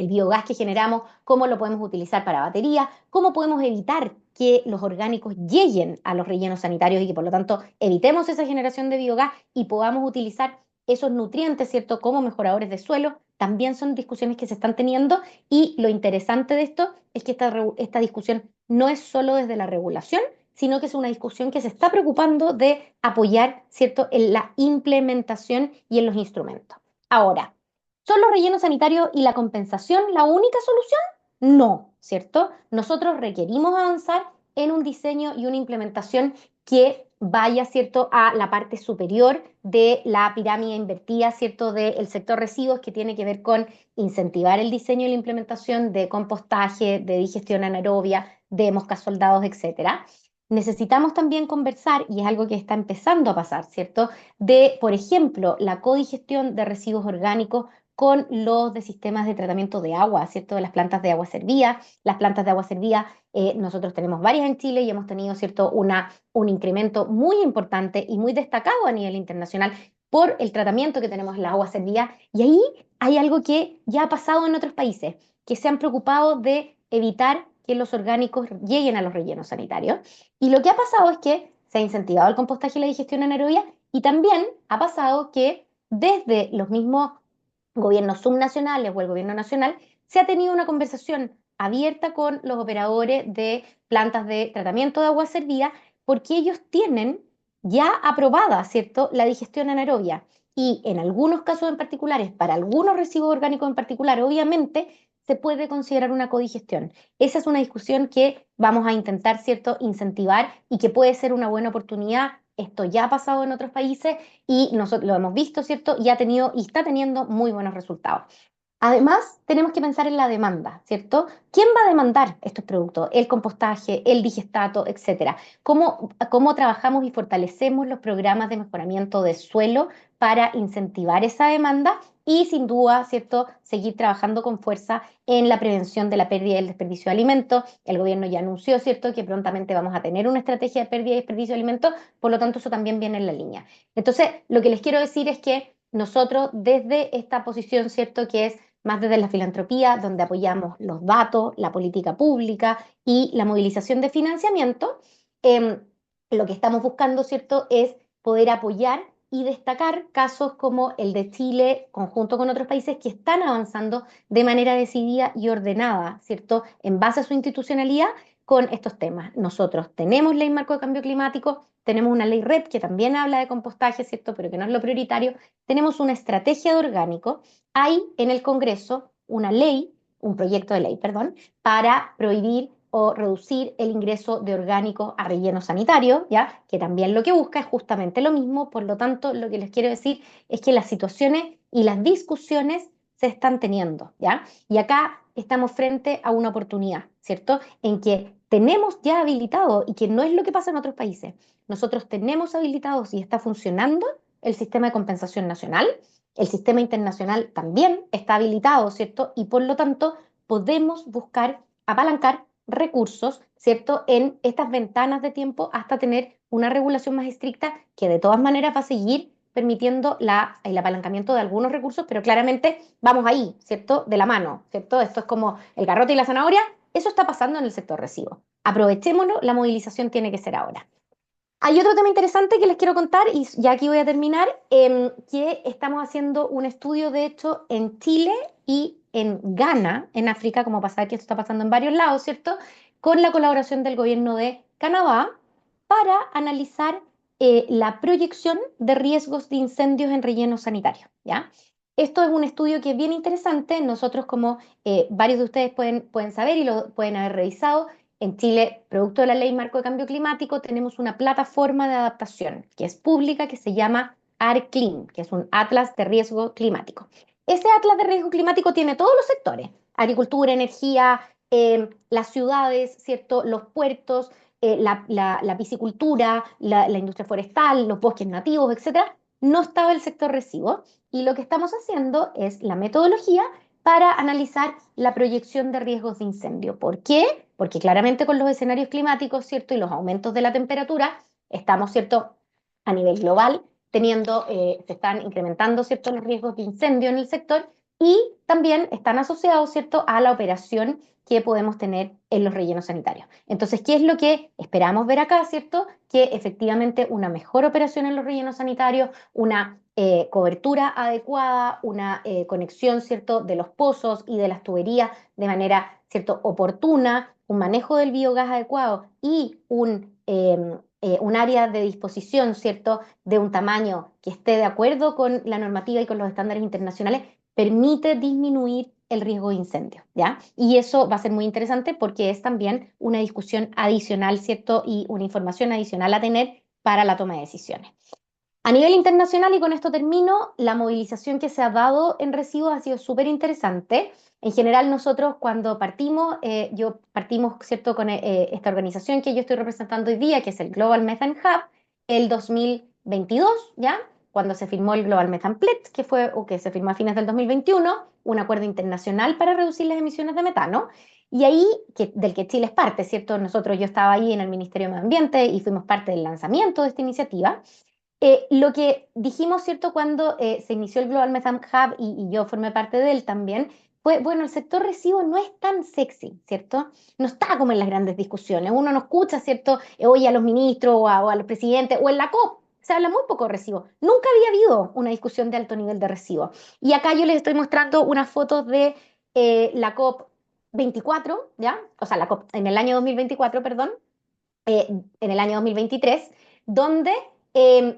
biogás que generamos, cómo lo podemos utilizar para baterías, cómo podemos evitar que los orgánicos lleguen a los rellenos sanitarios y que por lo tanto evitemos esa generación de biogás y podamos utilizar esos nutrientes, ¿cierto?, como mejoradores de suelo. También son discusiones que se están teniendo y lo interesante de esto es que esta discusión no es solo desde la regulación, sino que es una discusión que se está preocupando de apoyar, ¿cierto?, en la implementación y en los instrumentos. Ahora, ¿Son los rellenos sanitarios y la compensación la única solución? No, ¿cierto? Nosotros requerimos avanzar en un diseño y una implementación que vaya, ¿cierto?, a la parte superior de la pirámide invertida, ¿cierto?, del sector residuos, que tiene que ver con incentivar el diseño y la implementación de compostaje, de digestión anaerobia, de moscas soldados, etcétera. Necesitamos también conversar, y es algo que está empezando a pasar, ¿cierto?, de, por ejemplo, la codigestión de residuos orgánicos con los de sistemas de tratamiento de agua, ¿cierto? Las plantas de agua servida. Las plantas de agua servida, nosotros tenemos varias en Chile y hemos tenido, ¿cierto?, un incremento muy importante y muy destacado a nivel internacional por el tratamiento que tenemos en la agua servida. Y ahí hay algo que ya ha pasado en otros países, que se han preocupado de evitar que los orgánicos lleguen a los rellenos sanitarios. Y lo que ha pasado es que se ha incentivado el compostaje y la digestión anaerobia, y también ha pasado que desde los mismos gobiernos subnacionales o el gobierno nacional, se ha tenido una conversación abierta con los operadores de plantas de tratamiento de agua servida, porque ellos tienen ya aprobada, ¿cierto?, la digestión anaerobia. Y en algunos casos en particulares, para algunos residuos orgánicos en particular, obviamente se puede considerar una codigestión. Esa es una discusión que vamos a intentar, ¿cierto?, incentivar, y que puede ser una buena oportunidad. Esto ya ha pasado en otros países y nosotros lo hemos visto, ¿cierto? Y ha tenido y está teniendo muy buenos resultados. Además, tenemos que pensar en la demanda, ¿cierto? ¿Quién va a demandar estos productos? El compostaje, el digestato, etcétera. ¿Cómo trabajamos y fortalecemos los programas de mejoramiento de suelo para incentivar esa demanda? Y sin duda, ¿cierto?, seguir trabajando con fuerza en la prevención de la pérdida y el desperdicio de alimentos. El gobierno ya anunció, ¿cierto?, que prontamente vamos a tener una estrategia de pérdida y desperdicio de alimentos, por lo tanto eso también viene en la línea. Entonces, lo que les quiero decir es que nosotros desde esta posición, ¿cierto?, que es más desde la filantropía, donde apoyamos los datos, la política pública y la movilización de financiamiento, eh, lo que estamos buscando, ¿cierto?, es poder apoyar y destacar casos como el de Chile, conjunto con otros países que están avanzando de manera decidida y ordenada, ¿cierto?, en base a su institucionalidad con estos temas. Nosotros tenemos ley marco de cambio climático, tenemos una ley RED que también habla de compostaje, ¿cierto?, pero que no es lo prioritario. Tenemos una estrategia de orgánico. Hay en el Congreso una ley, un proyecto de ley, perdón, para prohibir o reducir el ingreso de orgánicos a relleno sanitario, ¿ya? Que también lo que busca es justamente lo mismo. Por lo tanto, lo que les quiero decir es que las situaciones y las discusiones se están teniendo, ¿ya? Y acá estamos frente a una oportunidad, ¿cierto?, en que tenemos ya habilitado, y que no es lo que pasa en otros países. Nosotros tenemos habilitados y está funcionando el sistema de compensación nacional. El sistema internacional también está habilitado, ¿cierto? Y por lo tanto podemos buscar apalancar recursos, ¿cierto?, en estas ventanas de tiempo hasta tener una regulación más estricta, que de todas maneras va a seguir permitiendo el apalancamiento de algunos recursos, pero claramente vamos ahí, ¿cierto?, de la mano, ¿cierto? Esto es como el garrote y la zanahoria. Eso está pasando en el sector residuos. Aprovechémoslo, la movilización tiene que ser ahora. Hay otro tema interesante que les quiero contar, y ya aquí voy a terminar, que estamos haciendo un estudio, de hecho, en Chile y en Ghana, en África, como pasa que esto está pasando en varios lados, ¿cierto?, con la colaboración del gobierno de Canadá para analizar la proyección de riesgos de incendios en rellenos sanitarios, ¿ya? Esto es un estudio que es bien interesante. Nosotros, como varios de ustedes pueden saber y lo pueden haber revisado, en Chile, producto de la Ley Marco de Cambio Climático, tenemos una plataforma de adaptación que es pública, que se llama ARCLIM, que es un Atlas de Riesgo Climático. Ese Atlas de Riesgo Climático tiene todos los sectores: agricultura, energía, las ciudades, ¿cierto?, los puertos, la piscicultura, la industria forestal, los bosques nativos, etcétera. No estaba el sector residuos, y lo que estamos haciendo es la metodología para analizar la proyección de riesgos de incendio. ¿Por qué? Porque claramente con los escenarios climáticos, ¿cierto?, y los aumentos de la temperatura, estamos, ¿cierto?, a nivel global teniendo, se están incrementando, ¿cierto?, los riesgos de incendio en el sector, y también están asociados, ¿cierto?, a la operación que podemos tener en los rellenos sanitarios. Entonces, ¿qué es lo que esperamos ver acá, ¿cierto? Que efectivamente una mejor operación en los rellenos sanitarios, una cobertura adecuada, una conexión, ¿cierto?, de los pozos y de las tuberías de manera, ¿cierto?, oportuna, un manejo del biogás adecuado y un área de disposición, ¿cierto?, de un tamaño que esté de acuerdo con la normativa y con los estándares internacionales, permite disminuir el riesgo de incendio, ¿ya? Y eso va a ser muy interesante porque es también una discusión adicional, ¿cierto? Y una información adicional a tener para la toma de decisiones. A nivel internacional, y con esto termino, la movilización que se ha dado en residuos ha sido súper interesante. En general, nosotros cuando partimos, partimos, ¿cierto?, con esta organización que yo estoy representando hoy día, que es el Global Methane Hub, el 2022, ¿ya? Cuando se firmó el Global Methane Pledge, que fue, o que se firmó a fines del 2021, un acuerdo internacional para reducir las emisiones de metano. Y ahí, del que Chile es parte, ¿cierto? Nosotros, yo estaba ahí en el Ministerio de Medio Ambiente y fuimos parte del lanzamiento de esta iniciativa. Lo que dijimos, ¿cierto?, cuando se inició el Global Methane Hub y yo formé parte de él también, fue, bueno, el sector residuo no es tan sexy, ¿cierto? No está como en las grandes discusiones. Uno no escucha, ¿cierto?, hoy a los ministros o a los presidentes o en la COP. Se habla muy poco de residuos. Nunca había habido una discusión de alto nivel de residuos. Y acá yo les estoy mostrando unas fotos de la COP 24, ¿ya? O sea, la COP en el año 2024, perdón, eh, en el año 2023, donde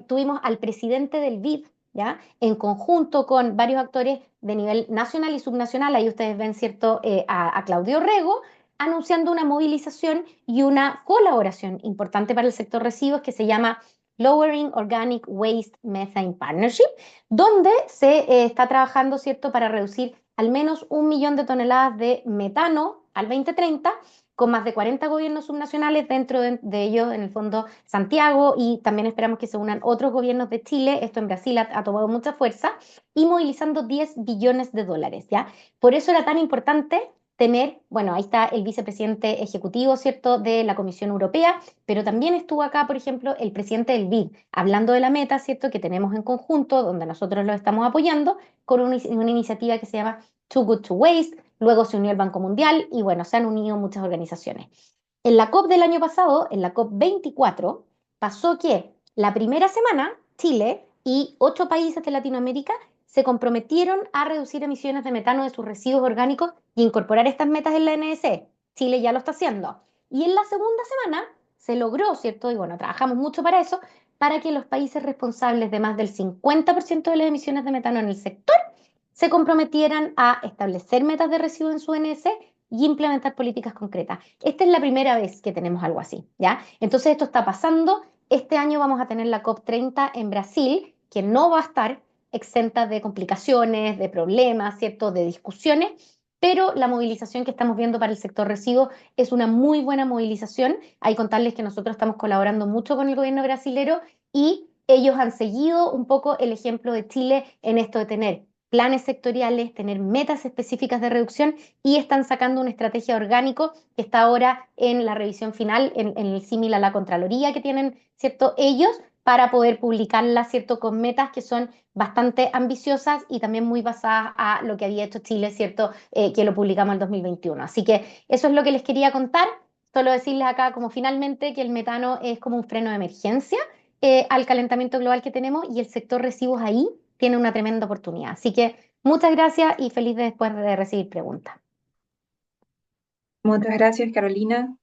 tuvimos al presidente del BID, ¿ya? En conjunto con varios actores de nivel nacional y subnacional, ahí ustedes ven, ¿cierto?, a Claudio Rego, anunciando una movilización y una colaboración importante para el sector residuos que se llama Lowering Organic Waste Methane Partnership, donde se está trabajando, ¿cierto?, para reducir al menos 1 millón de toneladas de metano al 2030 con más de 40 gobiernos subnacionales, dentro de ellos, en el fondo, Santiago, y también esperamos que se unan otros gobiernos de Chile. Esto en Brasil ha tomado mucha fuerza, y movilizando 10 billones de dólares, ¿ya? Por eso era tan importante tener, bueno, ahí está el vicepresidente ejecutivo, ¿cierto?, de la Comisión Europea, pero también estuvo acá, por ejemplo, el presidente del BID, hablando de la meta, ¿cierto?, que tenemos en conjunto, donde nosotros lo estamos apoyando, con una iniciativa que se llama Too Good to Waste. Luego se unió el Banco Mundial y bueno, se han unido muchas organizaciones. En la COP del año pasado, en la COP 24, pasó que la primera semana Chile y 8 países de Latinoamérica se comprometieron a reducir emisiones de metano de sus residuos orgánicos y incorporar estas metas en la NDC. Chile ya lo está haciendo. Y en la segunda semana se logró, ¿cierto? Y bueno, trabajamos mucho para eso, para que los países responsables de más del 50% de las emisiones de metano en el sector se comprometieran a establecer metas de residuos en su NS y implementar políticas concretas. Esta es la primera vez que tenemos algo así, ¿ya? Entonces esto está pasando. Este año vamos a tener la COP30 en Brasil, que no va a estar exenta de complicaciones, de problemas, ¿cierto?, de discusiones, pero la movilización que estamos viendo para el sector residuos es una muy buena movilización. Hay que contarles que nosotros estamos colaborando mucho con el gobierno brasilero y ellos han seguido un poco el ejemplo de Chile en esto de tener planes sectoriales, tener metas específicas de reducción, y están sacando una estrategia orgánico que está ahora en la revisión final, en el símil a la Contraloría que tienen, ¿cierto?, ellos, para poder publicarla, ¿cierto?, con metas que son bastante ambiciosas y también muy basadas a lo que había hecho Chile, ¿cierto?, que lo publicamos en el 2021. Así que eso es lo que les quería contar. Solo decirles acá como finalmente que el metano es como un freno de emergencia al calentamiento global que tenemos, y el sector residuos ahí tiene una tremenda oportunidad. Así que muchas gracias y feliz de después de recibir preguntas. Muchas gracias, Carolina.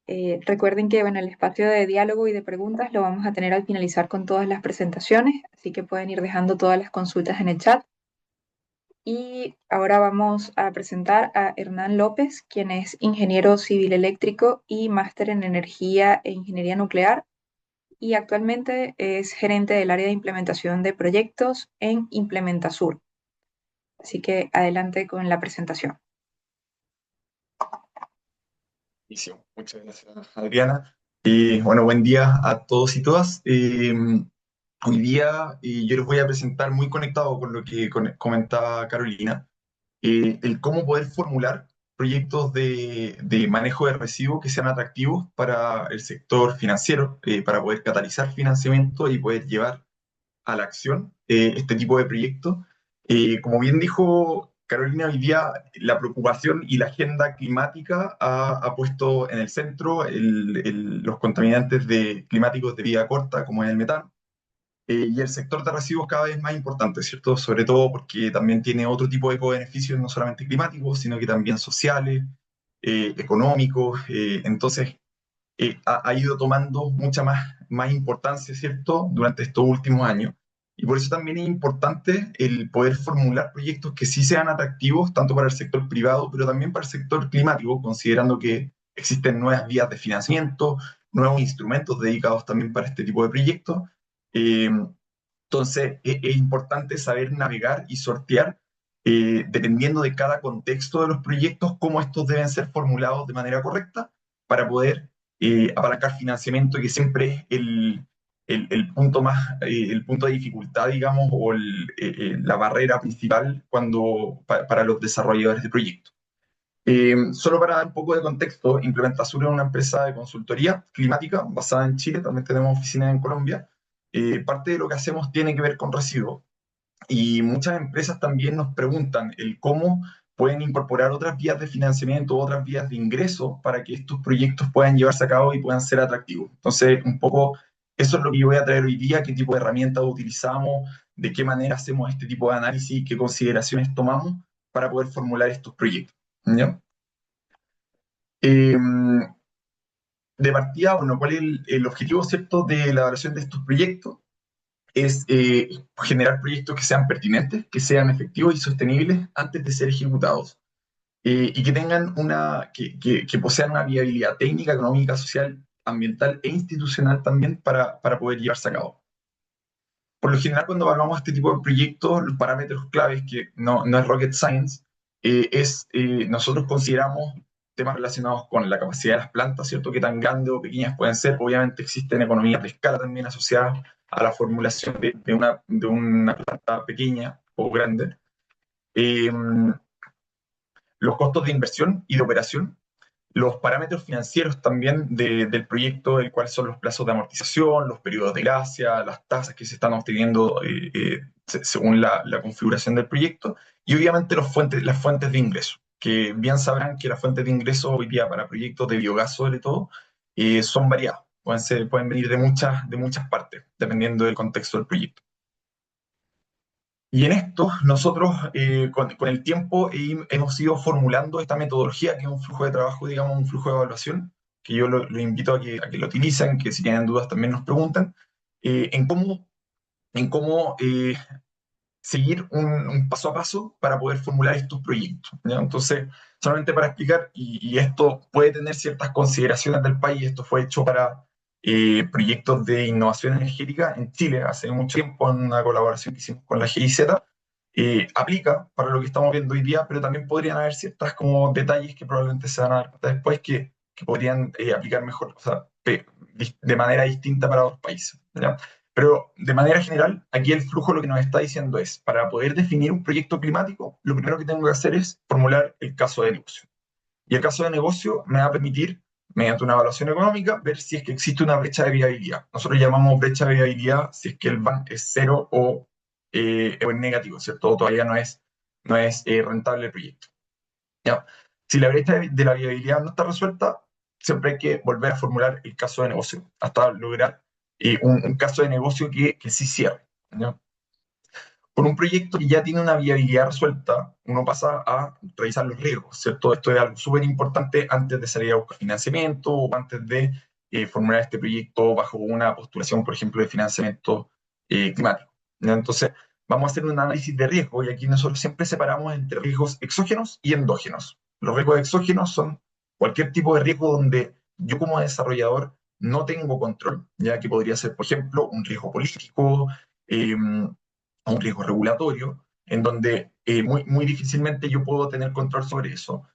Recuerden que bueno, el espacio de diálogo y de preguntas lo vamos a tener al finalizar con todas las presentaciones, así que pueden ir dejando todas las consultas en el chat. Y ahora vamos a presentar a Hernán López, quien es ingeniero civil eléctrico y máster en energía e ingeniería nuclear, y actualmente es gerente del área de implementación de proyectos en Implementasur. Así que adelante con la presentación. Buenísimo. Muchas gracias, Adriana. Y bueno, buen día a todos y todas. Hoy día yo les voy a presentar, muy conectado con lo que comentaba Carolina, el cómo poder formular proyectos de manejo de residuos que sean atractivos para el sector financiero, para poder catalizar financiamiento y poder llevar a la acción este tipo de proyectos. Como bien dijo Carolina, hoy día la preocupación y la agenda climática ha puesto en el centro los contaminantes climáticos de vida corta, como es el metano, y el sector de residuos cada vez más importante, ¿cierto? Sobre todo porque también tiene otro tipo de beneficios, no solamente climáticos, sino que también sociales, económicos. Entonces, ha ido tomando mucha más importancia, ¿cierto?, durante estos últimos años. Y por eso también es importante el poder formular proyectos que sí sean atractivos, tanto para el sector privado, pero también para el sector climático, considerando que existen nuevas vías de financiamiento, nuevos instrumentos dedicados también para este tipo de proyectos. Eh, entonces, es importante saber navegar y sortear, dependiendo de cada contexto de los proyectos, cómo estos deben ser formulados de manera correcta para poder apalancar financiamiento, que siempre es el punto más, el punto de dificultad, digamos, o la barrera principal para los desarrolladores de proyectos. Solo para dar un poco de contexto, Implementasur es una empresa de consultoría climática basada en Chile, también tenemos oficinas en Colombia. Parte de lo que hacemos tiene que ver con residuos y muchas empresas también nos preguntan el cómo pueden incorporar otras vías de financiamiento, otras vías de ingreso para que estos proyectos puedan llevarse a cabo y puedan ser atractivos. Entonces, un poco eso es lo que yo voy a traer hoy día, qué tipo de herramientas utilizamos, de qué manera hacemos este tipo de análisis, qué consideraciones tomamos para poder formular estos proyectos. ¿Ya? Eh, de partida, bueno, ¿cuál es el objetivo, cierto, de la evaluación de estos proyectos? Es generar proyectos que sean pertinentes, que sean efectivos y sostenibles antes de ser ejecutados, y que tengan que posean una viabilidad técnica, económica, social, ambiental e institucional también para poder llevarse a cabo. Por lo general, cuando evaluamos este tipo de proyectos, los parámetros claves, que no es rocket science, nosotros consideramos temas relacionados con la capacidad de las plantas, ¿cierto? Qué tan grandes o pequeñas pueden ser. Obviamente existen economías de escala también asociadas a la formulación de una planta pequeña o grande. Eh, los costos de inversión y de operación, los parámetros financieros también del proyecto, el cual son los plazos de amortización, los periodos de gracia, las tasas que se están obteniendo según la configuración del proyecto, y obviamente las fuentes de ingreso, que bien sabrán que las fuentes de ingreso hoy día para proyectos de biogás sobre todo son variadas, pueden venir de muchas partes, dependiendo del contexto del proyecto. Y en esto nosotros con el tiempo hemos ido formulando esta metodología, que es un flujo de trabajo, digamos, un flujo de evaluación, que yo lo invito a que lo utilicen, que si tienen dudas también nos preguntan, en cómo seguir un paso a paso para poder formular estos proyectos, ¿ya? Entonces, solamente para explicar, y esto puede tener ciertas consideraciones del país, esto fue hecho para proyectos de innovación energética en Chile hace mucho tiempo, en una colaboración que hicimos con la GIZ. Aplica para lo que estamos viendo hoy día, pero también podrían haber ciertas como detalles que probablemente se van a dar cuenta después que podrían aplicar mejor, o sea, de manera distinta para otros países, ¿ya? Pero de manera general, aquí el flujo lo que nos está diciendo es, para poder definir un proyecto climático, lo primero que tengo que hacer es formular el caso de negocio. Y el caso de negocio me va a permitir, mediante una evaluación económica, ver si es que existe una brecha de viabilidad. Nosotros llamamos brecha de viabilidad si es que el VAN es cero o es negativo, ¿cierto? O todavía no es rentable el proyecto. ¿Ya? Si la brecha de la viabilidad no está resuelta, siempre hay que volver a formular el caso de negocio hasta lograr un caso de negocio que sí cierre, ¿ya? Con un proyecto que ya tiene una viabilidad resuelta, uno pasa a revisar los riesgos, ¿cierto? Esto es algo súper importante antes de salir a buscar financiamiento o antes de formular este proyecto bajo una postulación, por ejemplo, de financiamiento climático, ¿ya? Entonces, vamos a hacer un análisis de riesgo y aquí nosotros siempre separamos entre riesgos exógenos y endógenos. Los riesgos exógenos son cualquier tipo de riesgo donde yo como desarrollador no tengo control, ya que podría ser, por ejemplo, un riesgo político, a un riesgo regulatorio, en donde muy, muy difícilmente yo puedo tener control sobre eso.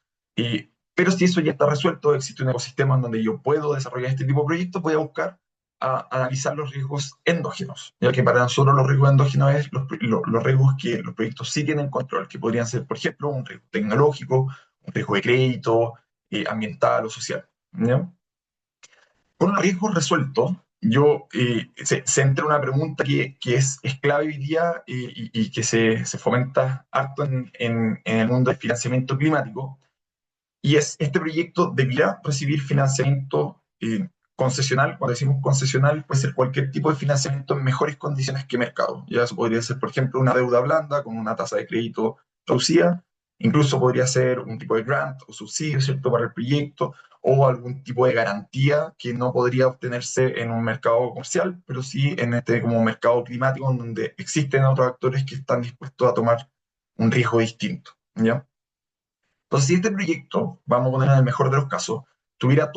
Pero si eso ya está resuelto, existe un ecosistema en donde yo puedo desarrollar este tipo de proyectos, voy a buscar analizar los riesgos endógenos, ya que para nosotros los riesgos endógenos es los riesgos que los proyectos sí tienen control, que podrían ser, por ejemplo, un riesgo tecnológico, un riesgo de crédito, ambiental o social, ¿ya? Con los riesgos resueltos, se entra una pregunta que es clave hoy día y que se fomenta harto en el mundo del financiamiento climático, y este proyecto deberá recibir financiamiento concesional. Cuando decimos concesional, puede ser cualquier tipo de financiamiento en mejores condiciones que mercado. Ya eso podría ser, por ejemplo, una deuda blanda con una tasa de crédito reducida, incluso podría ser un tipo de grant o subsidio, ¿cierto?, para el proyecto, o algún tipo de garantía que no podría obtenerse en un mercado comercial, pero sí en este como mercado climático, en donde existen otros actores que están dispuestos a tomar un riesgo distinto, ¿ya? Entonces, si este proyecto, vamos a poner en el mejor de los casos, tuviera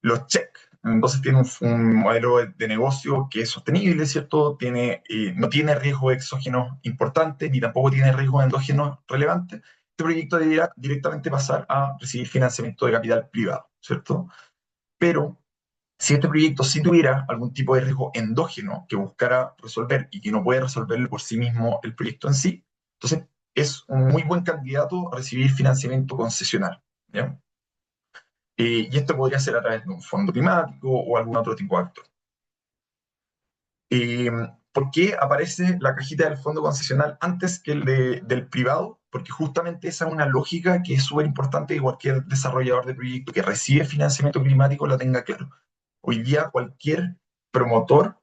los check. Entonces tiene un modelo de negocio que es sostenible, ¿cierto? No tiene riesgos exógenos importantes, ni tampoco tiene riesgos endógenos relevantes. Este proyecto debería directamente pasar a recibir financiamiento de capital privado, ¿cierto? Pero si este proyecto sí tuviera algún tipo de riesgo endógeno que buscara resolver y que no puede resolverlo por sí mismo el proyecto en sí, entonces es un muy buen candidato a recibir financiamiento concesional, ¿ya? Y esto podría ser a través de un fondo climático o algún otro tipo de actor. Eh, ¿Por qué aparece la cajita del fondo concesional antes que del privado? Porque justamente esa es una lógica que es súper importante que cualquier desarrollador de proyecto que recibe financiamiento climático la tenga claro. Hoy día cualquier promotor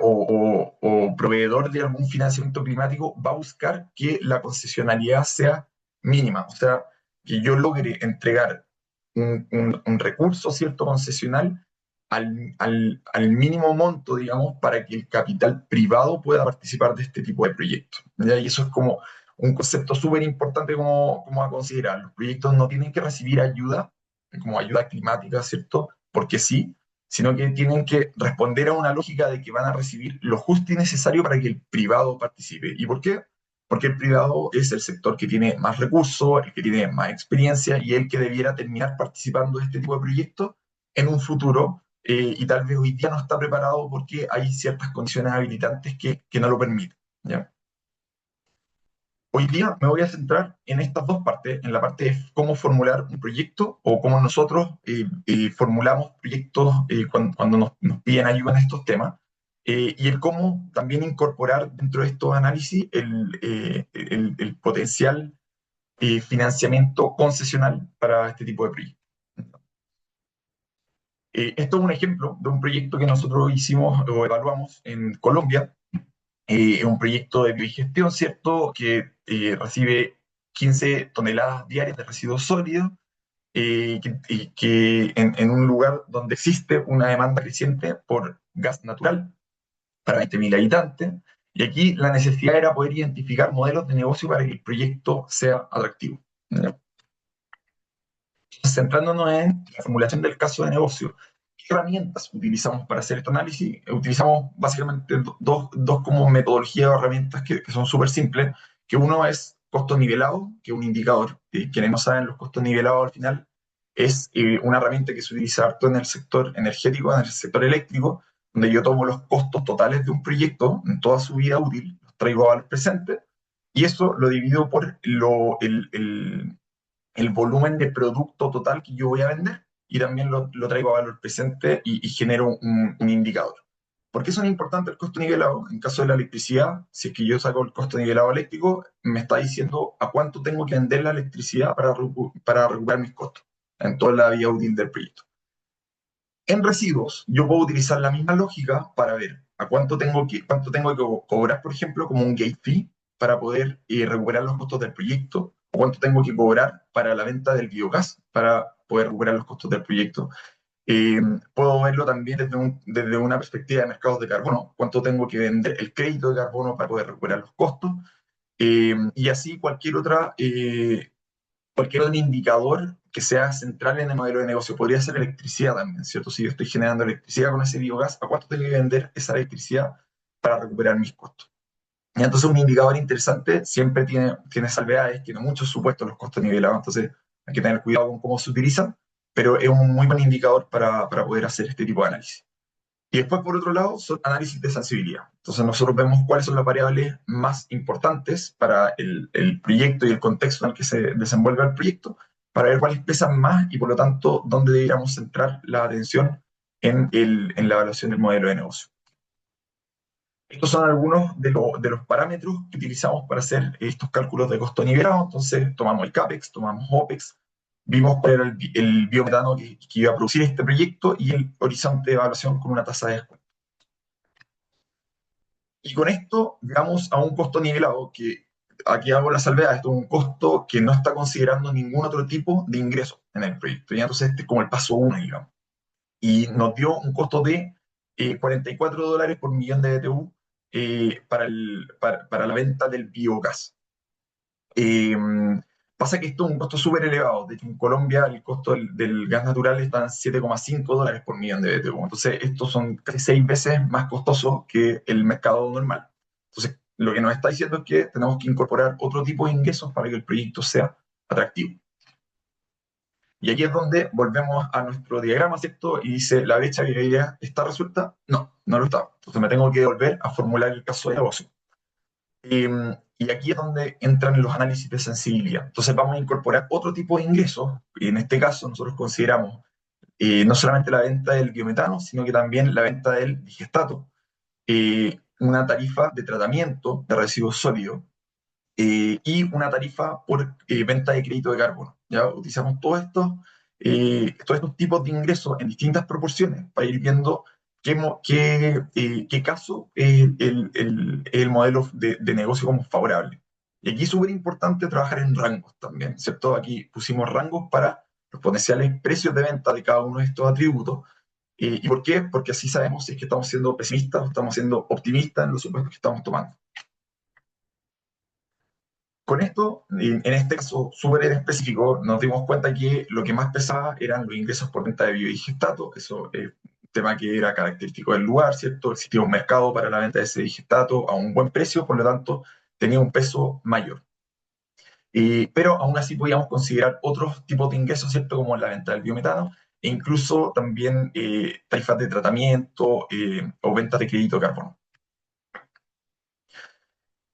o proveedor de algún financiamiento climático va a buscar que la concesionalidad sea mínima, o sea, que yo logre entregar un recurso, ¿cierto?, concesional al mínimo monto, digamos, para que el capital privado pueda participar de este tipo de proyectos, ¿ya? Y eso es como un concepto súper importante como a considerar. Los proyectos no tienen que recibir ayuda, como ayuda climática, ¿cierto? Porque sí, sino que tienen que responder a una lógica de que van a recibir lo justo y necesario para que el privado participe. ¿Y por qué? Porque el privado es el sector que tiene más recursos, el que tiene más experiencia y el que debiera terminar participando de este tipo de proyectos en un futuro, y tal vez hoy día no está preparado porque hay ciertas condiciones habilitantes que no lo permiten, ¿ya? Hoy día me voy a centrar en estas dos partes, en la parte de cómo formular un proyecto o cómo nosotros formulamos proyectos cuando nos piden ayuda en estos temas, y el cómo también incorporar dentro de estos análisis el potencial financiamiento concesional para este tipo de proyectos. Esto es un ejemplo de un proyecto que nosotros hicimos o evaluamos en Colombia. Es un proyecto de biodigestión, ¿cierto?, que recibe 15 toneladas diarias de residuos sólidos, que en un lugar donde existe una demanda creciente por gas natural para 20.000 habitantes. Y aquí la necesidad era poder identificar modelos de negocio para que el proyecto sea atractivo, ¿ya? Centrándonos en la formulación del caso de negocio, ¿qué herramientas utilizamos para hacer este análisis? Utilizamos básicamente dos como metodologías o herramientas que son súper simples, que uno es costo nivelado, que es un indicador. Quienes no saben, los costos nivelados al final es una herramienta que se utiliza harto en el sector energético, en el sector eléctrico, donde yo tomo los costos totales de un proyecto en toda su vida útil, los traigo a valor presente, y eso lo divido por el volumen de producto total que yo voy a vender y también lo traigo a valor presente y genero un indicador. ¿Por qué son importantes el costo nivelado? En caso de la electricidad, si es que yo saco el costo nivelado eléctrico, me está diciendo a cuánto tengo que vender la electricidad para recuperar mis costos en toda la vida útil del proyecto. En residuos, yo puedo utilizar la misma lógica para ver a cuánto tengo que cobrar, por ejemplo, como un gate fee para poder recuperar los costos del proyecto, o cuánto tengo que cobrar para la venta del biogás para poder recuperar los costos del proyecto. Eh, Puedo verlo también desde una perspectiva de mercados de carbono, cuánto tengo que vender el crédito de carbono para poder recuperar los costos, y así cualquier otro indicador que sea central en el modelo de negocio. Podría ser electricidad también, ¿cierto? Si yo estoy generando electricidad con ese biogás, ¿a cuánto tengo que vender esa electricidad para recuperar mis costos? Y entonces un indicador interesante siempre tiene salvedades, tiene muchos supuestos los costos nivelados, entonces hay que tener cuidado con cómo se utilizan, pero es un muy buen indicador para poder hacer este tipo de análisis. Y después, por otro lado, son análisis de sensibilidad. Entonces, nosotros vemos cuáles son las variables más importantes para el proyecto y el contexto en el que se desenvuelve el proyecto, para ver cuáles pesan más y, por lo tanto, dónde deberíamos centrar la atención en la evaluación del modelo de negocio. Estos son algunos de los parámetros que utilizamos para hacer estos cálculos de costo nivelado. Entonces, tomamos el CAPEX, tomamos OPEX, vimos cuál era el biometano que iba a producir este proyecto y el horizonte de evaluación con una tasa de descuento. Y con esto llegamos a un costo nivelado que aquí hago la salvedad, esto es un costo que no está considerando ningún otro tipo de ingreso en el proyecto. Y entonces este es como el paso uno, digamos. Y nos dio un costo de $44 por millón de BTU para la venta del biogás. Eh, Pasa que esto es un costo súper elevado. De hecho, en Colombia el costo del gas natural está en $7,5 por millón de BTU. Entonces, estos son casi 6 veces más costosos que el mercado normal. Entonces, lo que nos está diciendo es que tenemos que incorporar otro tipo de ingresos para que el proyecto sea atractivo. Y aquí es donde volvemos a nuestro diagrama, ¿cierto? Y dice, ¿la brecha viabilidad está resuelta? No, no lo está. Entonces me tengo que volver a formular el caso de negocio. Y aquí es donde entran los análisis de sensibilidad. Entonces vamos a incorporar otro tipo de ingresos. Y en este caso nosotros consideramos no solamente la venta del biometano, sino que también la venta del digestato, una tarifa de tratamiento de residuos sólidos y una tarifa por venta de crédito de carbono. Ya utilizamos todos estos tipos de ingresos en distintas proporciones para ir viendo qué caso el modelo de negocio como favorable. Y aquí es súper importante trabajar en rangos también, ¿cierto? Aquí pusimos rangos para los potenciales precios de venta de cada uno de estos atributos. ¿Y por qué? Porque así sabemos si es que estamos siendo pesimistas o estamos siendo optimistas en los supuestos que estamos tomando. Con esto, en este caso súper en específico, nos dimos cuenta que lo que más pesaba eran los ingresos por venta de biodigestato. Eso es un tema que era característico del lugar, ¿cierto? Existía un mercado para la venta de ese digestato a un buen precio, por lo tanto, tenía un peso mayor. Pero aún así podíamos considerar otros tipos de ingresos, ¿cierto? Como la venta del biometano e incluso también tarifas de tratamiento o ventas de crédito de carbono.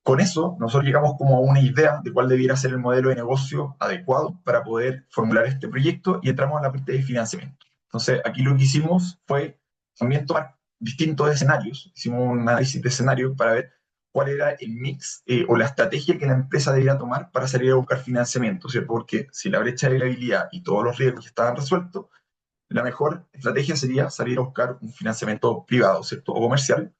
Con eso, nosotros llegamos como a una idea de cuál debiera ser el modelo de negocio adecuado para poder formular este proyecto y entramos a la parte de financiamiento. Entonces, aquí lo que hicimos fue también tomar distintos escenarios, hicimos un análisis de escenarios para ver cuál era el mix o la estrategia que la empresa debería tomar para salir a buscar financiamiento, ¿cierto? Porque si la brecha de viabilidad y todos los riesgos estaban resueltos, la mejor estrategia sería salir a buscar un financiamiento privado, ¿cierto? O comercial,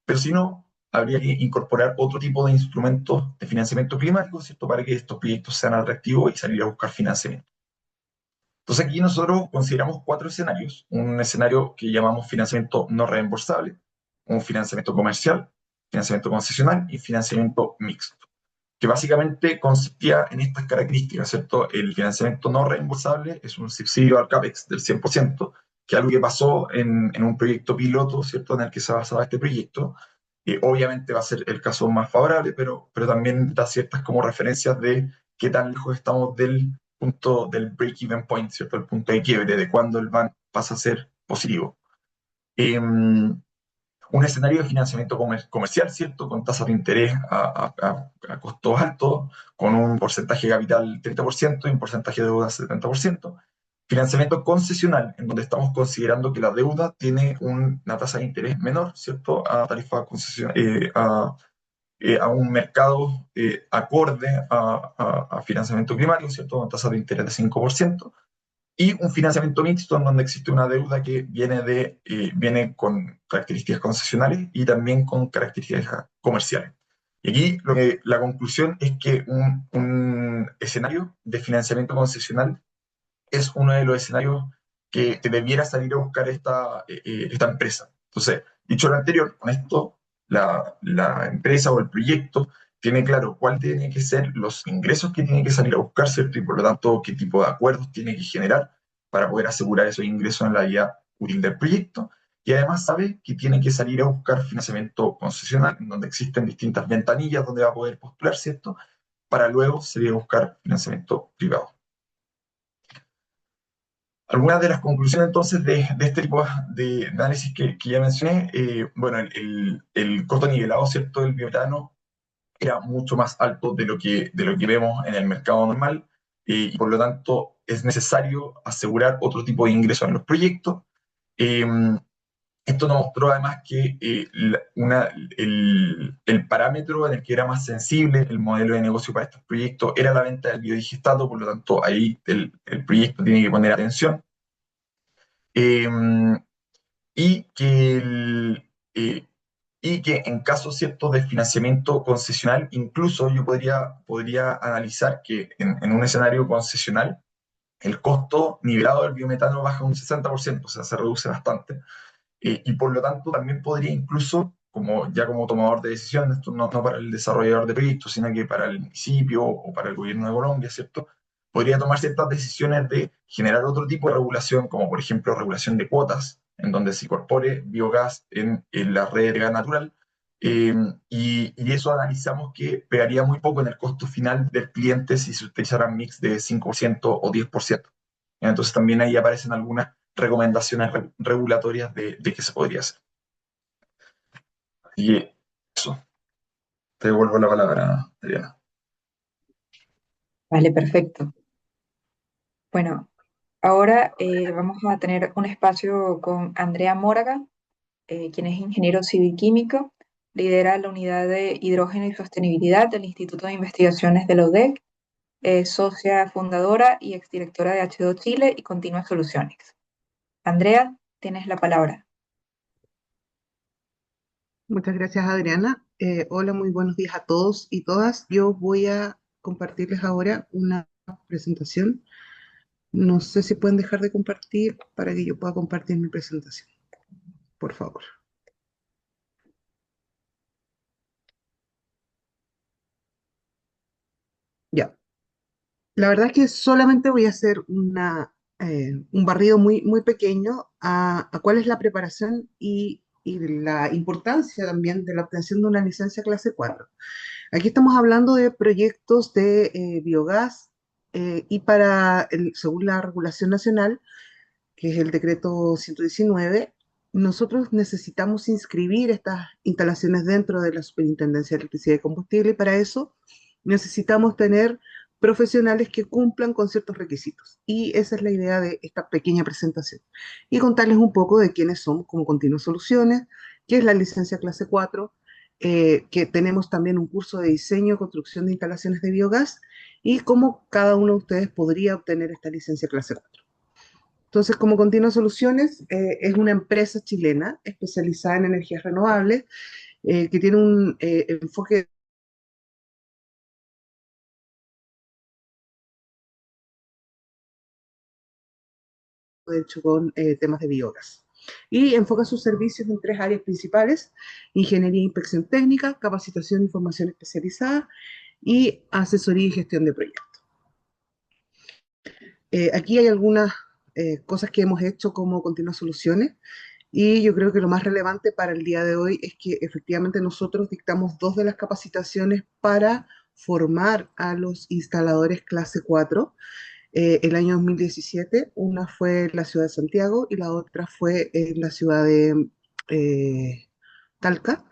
pero si no, habría que incorporar otro tipo de instrumentos de financiamiento climático, ¿cierto? Para que estos proyectos sean atractivos y salir a buscar financiamiento. Entonces aquí nosotros consideramos 4 escenarios. Un escenario que llamamos financiamiento no reembolsable, un financiamiento comercial, financiamiento concesional y financiamiento mixto, que básicamente consistía en estas características, ¿cierto? El financiamiento no reembolsable es un subsidio al CAPEX del 100%, que es algo que pasó en un proyecto piloto, ¿cierto? En el que se basaba este proyecto. Obviamente va a ser el caso más favorable, pero también da ciertas como referencias de qué tan lejos estamos del punto del break-even point, ¿cierto? El punto de quiebre, de cuándo el ban pasa a ser positivo. Un escenario de financiamiento comercial, ¿cierto? Con tasas de interés a costos altos, con un porcentaje de capital 30% y un porcentaje de deuda 70%. Financiamiento concesional, en donde estamos considerando que la deuda tiene una tasa de interés menor, ¿cierto? A tarifa concesional, a un mercado acorde a financiamiento climático, ¿cierto? Con tasas de interés de 5% y un financiamiento mixto en donde existe una deuda que viene con características concesionales y también con características comerciales. Y aquí la conclusión es que un escenario de financiamiento concesional es uno de los escenarios que debiera salir a buscar esta empresa. Entonces, dicho lo anterior, con esto la empresa o el proyecto tiene claro cuál tiene que ser los ingresos que tiene que salir a buscar, ¿cierto? Y por lo tanto, qué tipo de acuerdos tiene que generar para poder asegurar esos ingresos en la vida útil del proyecto. Y además sabe que tiene que salir a buscar financiamiento concesional, en donde existen distintas ventanillas donde va a poder postular, ¿cierto? Para luego salir a buscar financiamiento privado. Algunas de las conclusiones entonces de este tipo de análisis que ya mencioné, bueno, el costo nivelado, ¿cierto?, del biometano era mucho más alto de lo que vemos en el mercado normal y por lo tanto es necesario asegurar otro tipo de ingresos en los proyectos. Eh, Esto nos mostró además que el parámetro en el que era más sensible el modelo de negocio para estos proyectos era la venta del biodigestato, por lo tanto ahí el proyecto tiene que poner atención. Eh, y que y que en casos ciertos de financiamiento concesional, incluso yo podría analizar que en un escenario concesional el costo nivelado del biometano baja un 60%, o sea, se reduce bastante. Y por lo tanto también podría incluso, como tomador de decisiones, esto no para el desarrollador de proyectos, sino que para el municipio o para el gobierno de Colombia, ¿cierto? Podría tomar ciertas decisiones de generar otro tipo de regulación, como por ejemplo regulación de cuotas, en donde se incorpore biogás en la red de gas natural. eh, y eso analizamos que pegaría muy poco en el costo final del cliente si se utilizara un mix de 5% o 10%. Entonces también ahí aparecen algunas recomendaciones regulatorias de qué se podría hacer. Y eso, te devuelvo la palabra, Adriana. Vale, perfecto. Bueno, ahora vamos a tener un espacio con Andrea Móraga, quien es ingeniero civil químico, lidera la unidad de hidrógeno y sostenibilidad del Instituto de Investigaciones de la UDEC, es socia fundadora y exdirectora de H2 Chile y Continuas Soluciones. Andrea, tienes la palabra. Muchas gracias, Adriana. Hola, muy buenos días a todos y todas. Yo voy a compartirles ahora una presentación. No sé si pueden dejar de compartir para que yo pueda compartir mi presentación, por favor. Ya. La verdad es que solamente voy a hacer un barrido muy, muy pequeño a cuál es la preparación y la importancia también de la obtención de una licencia clase 4. Aquí estamos hablando de proyectos de biogás y según la regulación nacional, que es el decreto 119, nosotros necesitamos inscribir estas instalaciones dentro de la Superintendencia de Electricidad y Combustible y para eso necesitamos tener profesionales que cumplan con ciertos requisitos. Y esa es la idea de esta pequeña presentación. Y contarles un poco de quiénes somos como Continuas Soluciones, qué es la licencia clase 4, que tenemos también un curso de diseño y construcción de instalaciones de biogás y cómo cada uno de ustedes podría obtener esta licencia clase 4. Entonces, como Continuas Soluciones, es una empresa chilena especializada en energías renovables que tiene un enfoque de hecho con temas de biogás. Y enfoca sus servicios en tres áreas principales: ingeniería e inspección técnica, capacitación e información especializada y asesoría y gestión de proyectos. Aquí hay algunas cosas que hemos hecho como Continuas Soluciones. Y yo creo que lo más relevante para el día de hoy es que efectivamente nosotros dictamos dos de las capacitaciones para formar a los instaladores clase 4 el año 2017. Una fue en la ciudad de Santiago y la otra fue en la ciudad de Talca.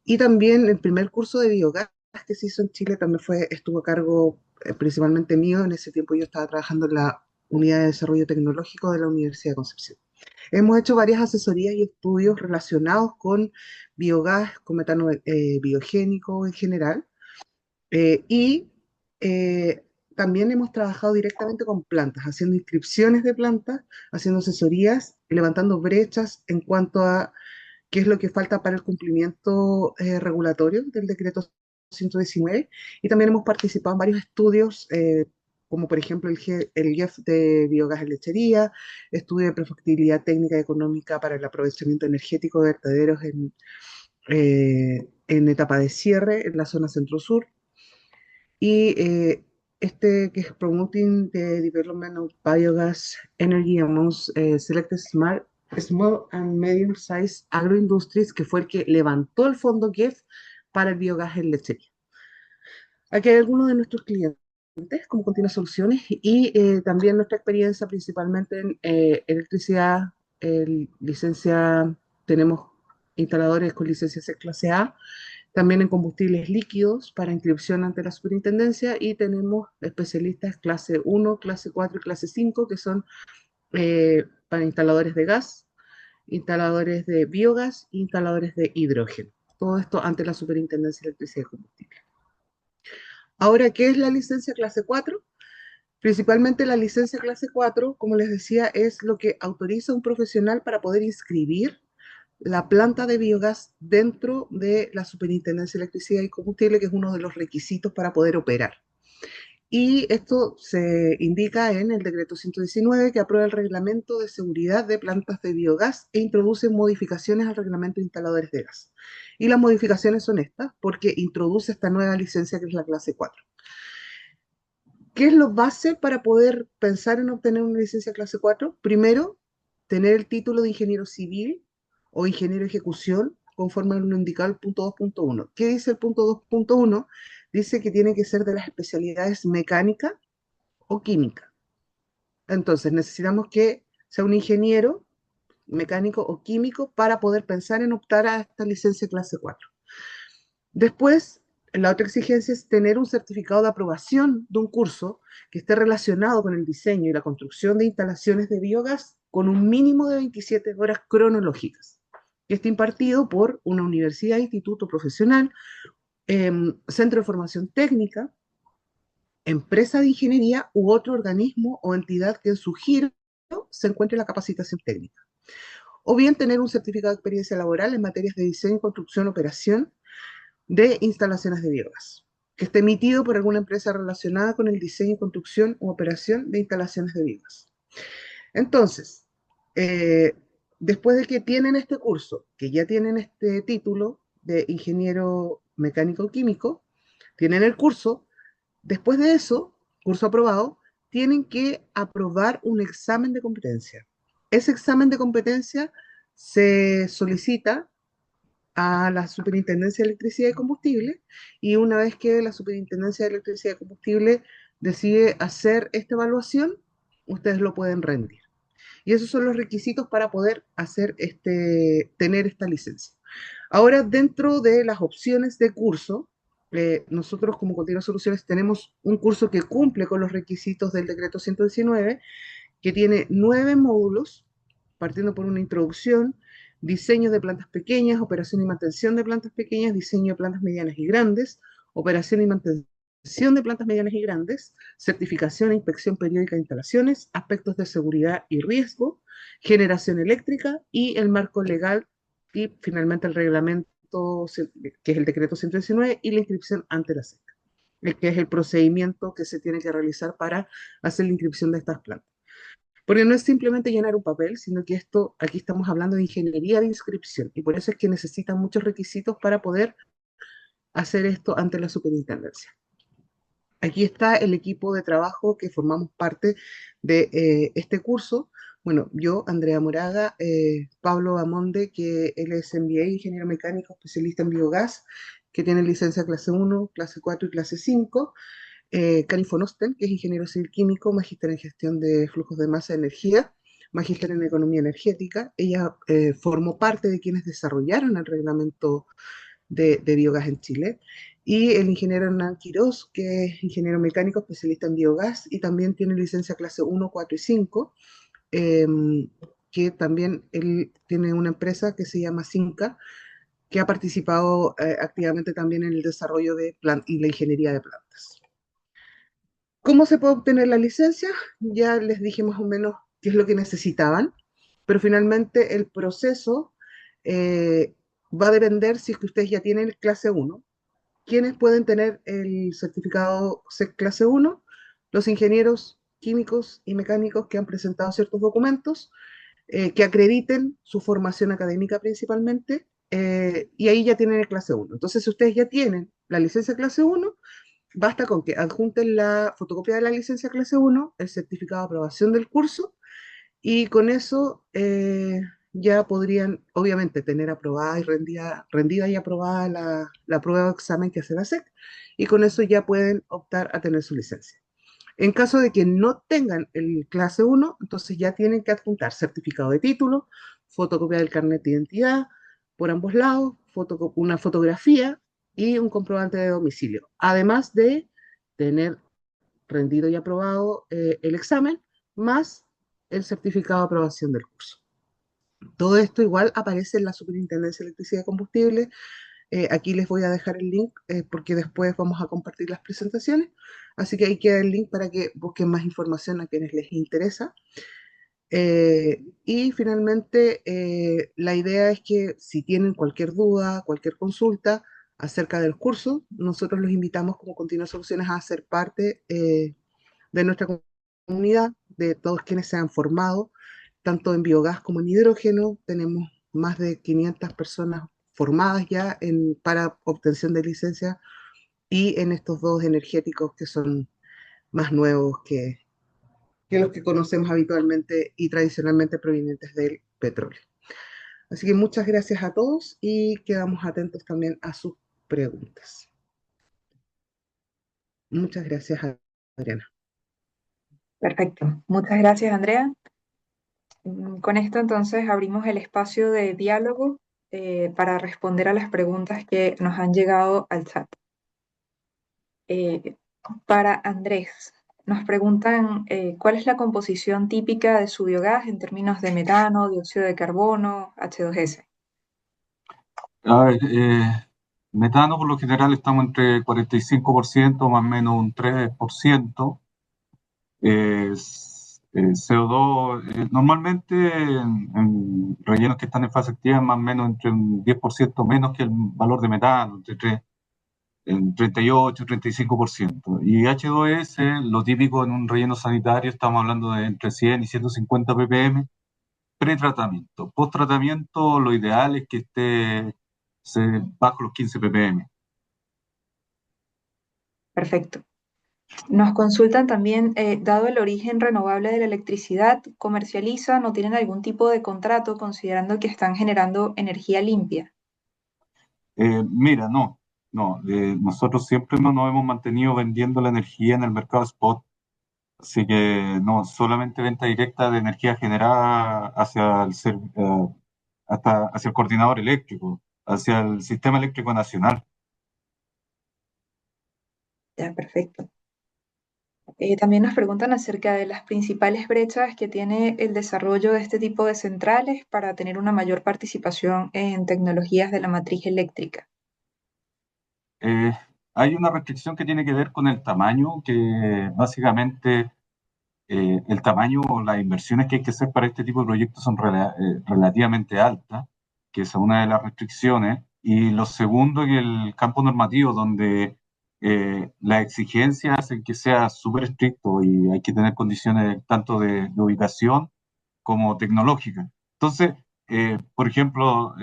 Y también el primer curso de biogás que se hizo en Chile también estuvo a cargo principalmente mío. En ese tiempo yo estaba trabajando en la Unidad de Desarrollo Tecnológico de la Universidad de Concepción. Hemos hecho varias asesorías y estudios relacionados con biogás, con metano biogénico en general, y eh, también hemos trabajado directamente con plantas, haciendo inscripciones de plantas, haciendo asesorías, levantando brechas en cuanto a qué es lo que falta para el cumplimiento regulatorio del decreto 119, y también hemos participado en varios estudios, como por ejemplo el GEF de biogás en lechería, estudio de prefactibilidad técnica y económica para el aprovechamiento energético de vertederos en etapa de cierre en la zona centro-sur, y este que es Promoting the Development of Biogas Energy Amongst Selected Small and Medium Size Agroindustries, que fue el que levantó el fondo GEF para el biogás en lechería. Aquí hay algunos de nuestros clientes, como Continuas Soluciones, y también nuestra experiencia principalmente en electricidad, licencia, tenemos instaladores con licencia C clase A, también en combustibles líquidos para inscripción ante la superintendencia, y tenemos especialistas clase 1, clase 4 y clase 5, que son para instaladores de gas, instaladores de biogás e instaladores de hidrógeno. Todo esto ante la superintendencia de electricidad y combustible. Ahora, ¿qué es la licencia clase 4? Principalmente la licencia clase 4, como les decía, es lo que autoriza a un profesional para poder inscribir la planta de biogás dentro de la Superintendencia de Electricidad y Combustible, que es uno de los requisitos para poder operar. Y esto se indica en el decreto 119 que aprueba el reglamento de seguridad de plantas de biogás e introduce modificaciones al reglamento de instaladores de gas. Y las modificaciones son estas, porque introduce esta nueva licencia que es la clase 4. ¿Qué es lo base para poder pensar en obtener una licencia clase 4? Primero, tener el título de ingeniero civil o ingeniero de ejecución, conforme a lo indicado el punto 2.1. ¿Qué dice el punto 2.1? Dice que tiene que ser de las especialidades mecánica o química. Entonces, necesitamos que sea un ingeniero mecánico o químico para poder pensar en optar a esta licencia clase 4. Después, la otra exigencia es tener un certificado de aprobación de un curso que esté relacionado con el diseño y la construcción de instalaciones de biogás con un mínimo de 27 horas cronológicas, que esté impartido por una universidad, instituto profesional, centro de formación técnica, empresa de ingeniería u otro organismo o entidad que en su giro se encuentre la capacitación técnica. O bien tener un certificado de experiencia laboral en materias de diseño, construcción, operación de instalaciones de biogás, que esté emitido por alguna empresa relacionada con el diseño, construcción u operación de instalaciones de biogás. Entonces, eh, después de que tienen este curso, que ya tienen este título de ingeniero mecánico químico, tienen el curso, después de eso, curso aprobado, tienen que aprobar un examen de competencia. Ese examen de competencia se solicita a la Superintendencia de Electricidad y Combustible, y una vez que la Superintendencia de Electricidad y Combustible decide hacer esta evaluación, ustedes lo pueden rendir. Y esos son los requisitos para poder tener esta licencia. Ahora, dentro de las opciones de curso, nosotros como Continua Soluciones tenemos un curso que cumple con los requisitos del decreto 119, que tiene 9 módulos, partiendo por una introducción, diseño de plantas pequeñas, operación y mantención de plantas pequeñas, diseño de plantas medianas y grandes, operación y mantención de plantas medianas y grandes, certificación e inspección periódica de instalaciones, aspectos de seguridad y riesgo, generación eléctrica y el marco legal y finalmente el reglamento que es el decreto 119 y la inscripción ante la SEC, que es el procedimiento que se tiene que realizar para hacer la inscripción de estas plantas. Porque no es simplemente llenar un papel, sino que esto, aquí estamos hablando de ingeniería de inscripción, y por eso es que necesitan muchos requisitos para poder hacer esto ante la superintendencia. Aquí está el equipo de trabajo que formamos parte de este curso. Bueno, yo, Andrea Moraga, Pablo Amonde, que él es MBA, ingeniero mecánico, especialista en biogás, que tiene licencia clase 1, clase 4 y clase 5. Cari von Osten, que es ingeniero civil químico, magíster en gestión de flujos de masa de energía, magíster en economía energética. Ella formó parte de quienes desarrollaron el reglamento de biogás en Chile. Y el ingeniero Hernán Quirós, que es ingeniero mecánico, especialista en biogás, y también tiene licencia clase 1, 4 y 5, eh, que también él tiene una empresa que se llama Cinca, que ha participado activamente también en el desarrollo de y la ingeniería de plantas. ¿Cómo se puede obtener la licencia? Ya les dije más o menos qué es lo que necesitaban, pero finalmente el proceso va a depender si es que ustedes ya tienen clase 1. ¿Quiénes pueden tener el certificado clase 1? Los ingenieros químicos y mecánicos que han presentado ciertos documentos que acrediten su formación académica principalmente, y ahí ya tienen el clase 1. Entonces, si ustedes ya tienen la licencia clase 1, basta con que adjunten la fotocopia de la licencia clase 1, el certificado de aprobación del curso, y con eso ya podrían, obviamente, tener aprobada y rendida y aprobada la prueba de examen que hace la SEC, y con eso ya pueden optar a tener su licencia. En caso de que no tengan el clase 1, entonces ya tienen que adjuntar certificado de título, fotocopia del carnet de identidad por ambos lados, una fotografía y un comprobante de domicilio, además de tener rendido y aprobado el examen, más el certificado de aprobación del curso. Todo esto igual aparece en la Superintendencia de Electricidad y Combustible. Aquí les voy a dejar el link porque después vamos a compartir las presentaciones. Así que ahí queda el link para que busquen más información a quienes les interesa. Y finalmente, la idea es que si tienen cualquier duda, cualquier consulta acerca del curso, nosotros los invitamos como Continua Soluciones a ser parte de nuestra comunidad, de todos quienes se han formado, tanto en biogás como en hidrógeno. Tenemos más de 500 personas formadas ya para obtención de licencia y en estos dos energéticos que son más nuevos que los que conocemos habitualmente y tradicionalmente provenientes del petróleo. Así que muchas gracias a todos y quedamos atentos también a sus preguntas. Muchas gracias, Adriana. Perfecto. Muchas gracias, Andrea. Con esto entonces abrimos el espacio de diálogo para responder a las preguntas que nos han llegado al chat. Eh, para Andrés, nos preguntan cuál es la composición típica de su biogás en términos de metano, dióxido de carbono, H2S. A ver, metano por lo general estamos entre 45%, más o menos un 3%. CO2, normalmente en rellenos que están en fase activa, más o menos entre un 10% menos que el valor de metano, en 38, 35%. Y H2S, lo típico en un relleno sanitario, estamos hablando de entre 100 y 150 ppm, pretratamiento. Post-tratamiento, lo ideal es que esté bajo los 15 ppm. Perfecto. Nos consultan también, dado el origen renovable de la electricidad, ¿comercializan o tienen algún tipo de contrato considerando que están generando energía limpia? Mira, no, nosotros siempre no nos hemos mantenido vendiendo la energía en el mercado spot, así que no, solamente venta directa de energía generada hacia el coordinador eléctrico, hacia el sistema eléctrico nacional. Ya, perfecto. También nos preguntan acerca de las principales brechas que tiene el desarrollo de este tipo de centrales para tener una mayor participación en tecnologías de la matriz eléctrica. Eh, Hay una restricción que tiene que ver con el tamaño, que básicamente el tamaño o las inversiones que hay que hacer para este tipo de proyectos son relativamente altas, que es una de las restricciones. Y lo segundo, que el campo normativo, donde las exigencias hacen que sea súper estricto y hay que tener condiciones tanto de ubicación como tecnológicas. Entonces, por ejemplo,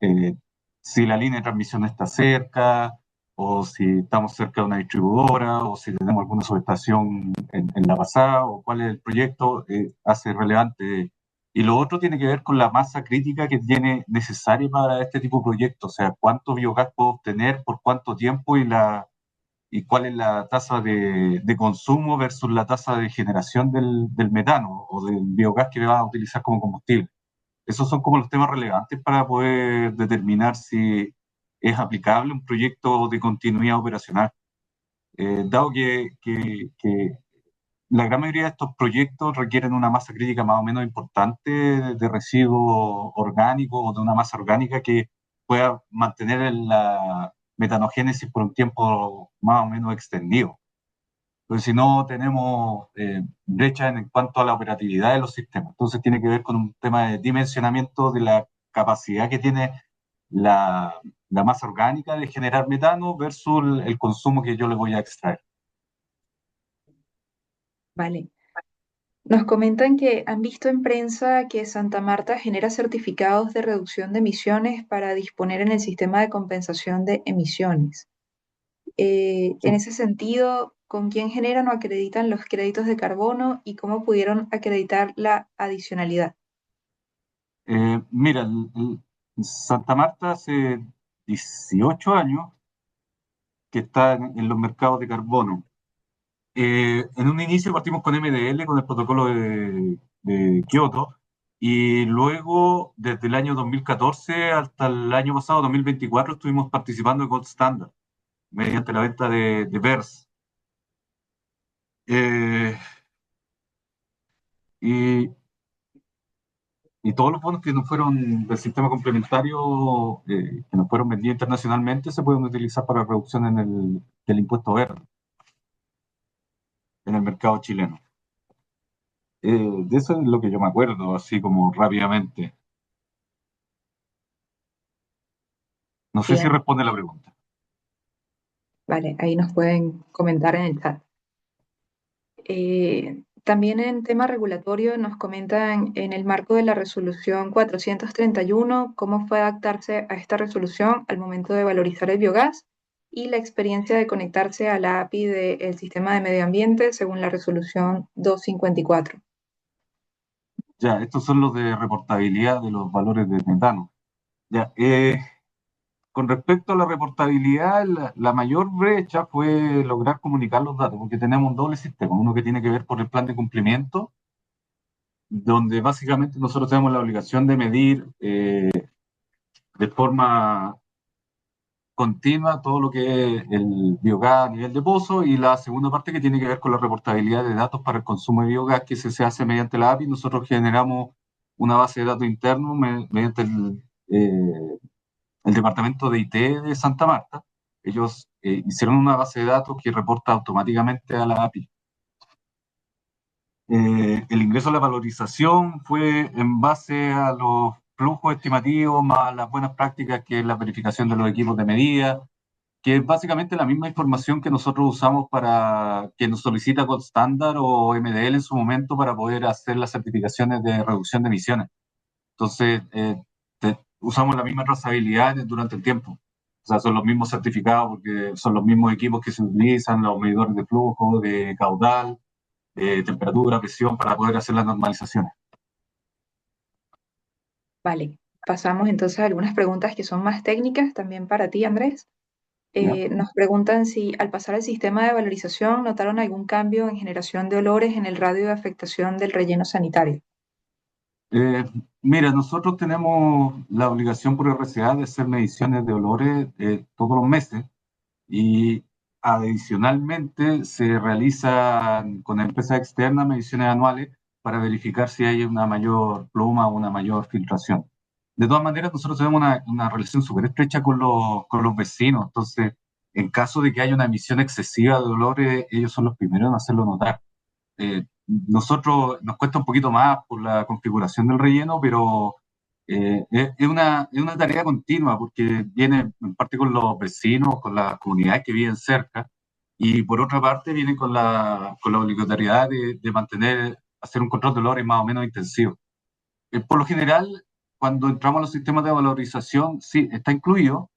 eh, si la línea de transmisión está cerca, o si estamos cerca de una distribuidora, o si tenemos alguna subestación en la pasada, o cuál es el proyecto, hace relevante. Y lo otro tiene que ver con la masa crítica que tiene necesaria para este tipo de proyectos, o sea, cuánto biogás puedo obtener, por cuánto tiempo y cuál es la tasa de consumo versus la tasa de generación del metano o del biogás que va a utilizar como combustible. Esos son como los temas relevantes para poder determinar si es aplicable un proyecto de continuidad operacional. Dado que la gran mayoría de estos proyectos requieren una masa crítica más o menos importante de residuos orgánicos o de una masa orgánica que pueda mantener la metanogénesis por un tiempo más o menos extendido. Porque si no, tenemos brechas en cuanto a la operatividad de los sistemas. Entonces tiene que ver con un tema de dimensionamiento de la capacidad que tiene la masa orgánica de generar metano versus el consumo que yo le voy a extraer. Vale. Nos comentan que han visto en prensa que Santa Marta genera certificados de reducción de emisiones para disponer en el sistema de compensación de emisiones. En Sí. ese sentido, ¿con quién generan o acreditan los créditos de carbono y cómo pudieron acreditar la adicionalidad? Mira, Santa Marta hace 18 años que está en los mercados de carbono. En un inicio partimos con MDL, con el protocolo de Kioto, y luego, desde el año 2014 hasta el año pasado, 2024, estuvimos participando en Gold Standard, mediante la venta de BERS. Eh, y, y todos los bonos que nos fueron del sistema complementario, que nos fueron vendidos internacionalmente, se pueden utilizar para reducción del impuesto verde en el mercado chileno. De eso es lo que yo me acuerdo, así como rápidamente. No sé si Bien, responde la pregunta. vale, ahí nos pueden comentar en el chat. También en tema regulatorio nos comentan en el marco de la resolución 431 cómo fue adaptarse a esta resolución al momento de valorizar el biogás y la experiencia de conectarse a la API del sistema de medio ambiente según la resolución 254. Ya, estos son los de reportabilidad de los valores de metano. Ya, con respecto a la reportabilidad, la mayor brecha fue lograr comunicar los datos, porque tenemos un doble sistema, uno que tiene que ver por el plan de cumplimiento, donde básicamente nosotros tenemos la obligación de medir de forma continua todo lo que es el biogás a nivel de pozo, y la segunda parte que tiene que ver con la reportabilidad de datos para el consumo de biogás, que se hace mediante la API. Nosotros generamos una base de datos interno mediante el departamento de IT de Santa Marta. Ellos hicieron una base de datos que reporta automáticamente a la API. El ingreso a la valorización fue en base a los flujos estimativos más las buenas prácticas, que es la verificación de los equipos de medida, que es básicamente la misma información que nosotros usamos para que nos solicita Gold Standard o MDL en su momento para poder hacer las certificaciones de reducción de emisiones. Entonces, usamos la misma trazabilidad durante el tiempo. O sea, son los mismos certificados porque son los mismos equipos que se utilizan, los medidores de flujo, de caudal, de temperatura, presión, para poder hacer las normalizaciones. Vale, pasamos entonces a algunas preguntas que son más técnicas también para ti, Andrés. ¿Ya? Nos preguntan si al pasar el sistema de valorización notaron algún cambio en generación de olores en el radio de afectación del relleno sanitario. Eh, Mira, nosotros tenemos la obligación por RCA de hacer mediciones de olores todos los meses, y adicionalmente se realizan con empresas externas mediciones anuales para verificar si hay una mayor pluma o una mayor filtración. De todas maneras, nosotros tenemos una relación súper estrecha con los vecinos. Entonces, en caso de que haya una emisión excesiva de olores, ellos son los primeros en hacerlo notar. Nosotros nos cuesta un poquito más por la configuración del relleno, pero es una tarea continua, porque viene en parte con los vecinos, con las comunidades que viven cerca, y por otra parte viene con la obligatoriedad de mantener, hacer un control de olores más o menos intensivo. Por lo general, cuando entramos a los sistemas de valorización, sí, está incluido,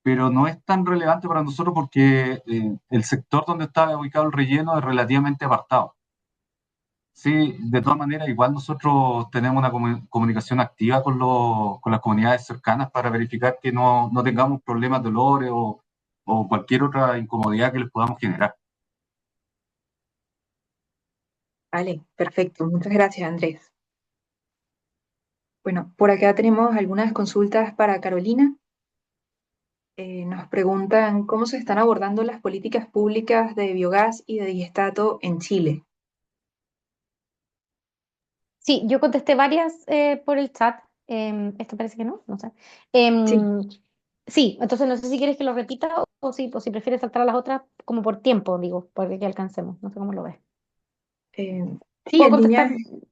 pero no es tan relevante para nosotros porque el sector donde está ubicado el relleno es relativamente apartado. Sí, de todas maneras, igual nosotros tenemos una comunicación activa con las comunidades cercanas para verificar que no tengamos problemas de olores o cualquier otra incomodidad que les podamos generar. Vale, perfecto. Muchas gracias, Andrés. Bueno, por acá tenemos algunas consultas para Carolina. Nos preguntan cómo se están abordando las políticas públicas de biogás y de digestato en Chile. Sí, yo contesté varias por el chat. Esto parece que no, no sé. Sí, Em, sí, entonces no sé si quieres que lo repita o si prefieres saltar a las otras como por tiempo, digo, para que alcancemos. No sé cómo lo ves. eh, sí, Puedo contestar en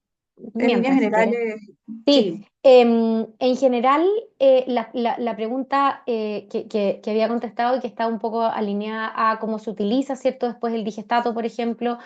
líneas mientras, si quieres. generales, Sí, sí, en general, la pregunta que había contestado y que está un poco alineada a cómo se utiliza, ¿cierto? Después el digestato, por ejemplo,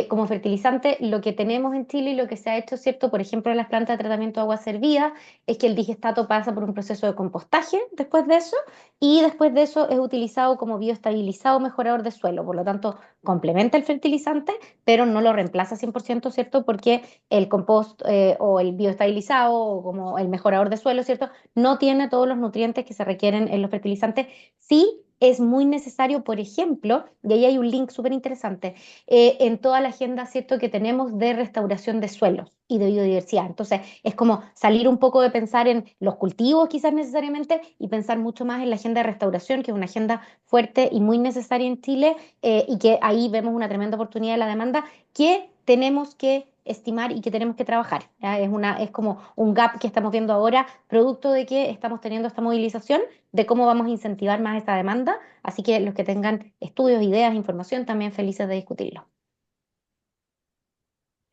como fertilizante, lo que tenemos en Chile y lo que se ha hecho, ¿cierto? Por ejemplo, en las plantas de tratamiento de agua servida, es que el digestato pasa por un proceso de compostaje después de eso, y después de eso es utilizado como bioestabilizado mejorador de suelo. Por lo tanto, complementa el fertilizante, pero no lo reemplaza 100%, ¿cierto? Porque el compost o el bioestabilizado o como el mejorador de suelo, ¿cierto? No tiene todos los nutrientes que se requieren en los fertilizantes. Sí es muy necesario, por ejemplo, y ahí hay un link súper interesante, en toda la agenda, ¿cierto?, que tenemos de restauración de suelos y de biodiversidad. Entonces, es como salir un poco de pensar en los cultivos quizás necesariamente y pensar mucho más en la agenda de restauración, que es una agenda fuerte y muy necesaria en Chile, y que ahí vemos una tremenda oportunidad de la demanda que tenemos que estimar y que tenemos que trabajar. ¿Ya? Es como un gap que estamos viendo ahora, producto de que estamos teniendo esta movilización, de cómo vamos a incentivar más esta demanda. Así que los que tengan estudios, ideas, información, también felices de discutirlo.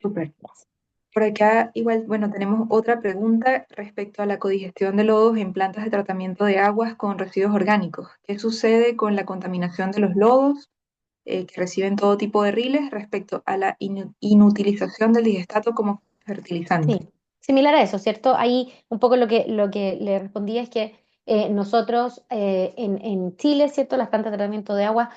súper. Por acá, igual, bueno, tenemos otra pregunta respecto a la codigestión de lodos en plantas de tratamiento de aguas con residuos orgánicos. ¿Qué sucede con la contaminación de los lodos que reciben todo tipo de riles respecto a la inutilización del digestato como fertilizante? Sí, similar a eso, ¿cierto? Ahí un poco lo que le respondía es que nosotros en Chile, ¿cierto? Las plantas de tratamiento de agua,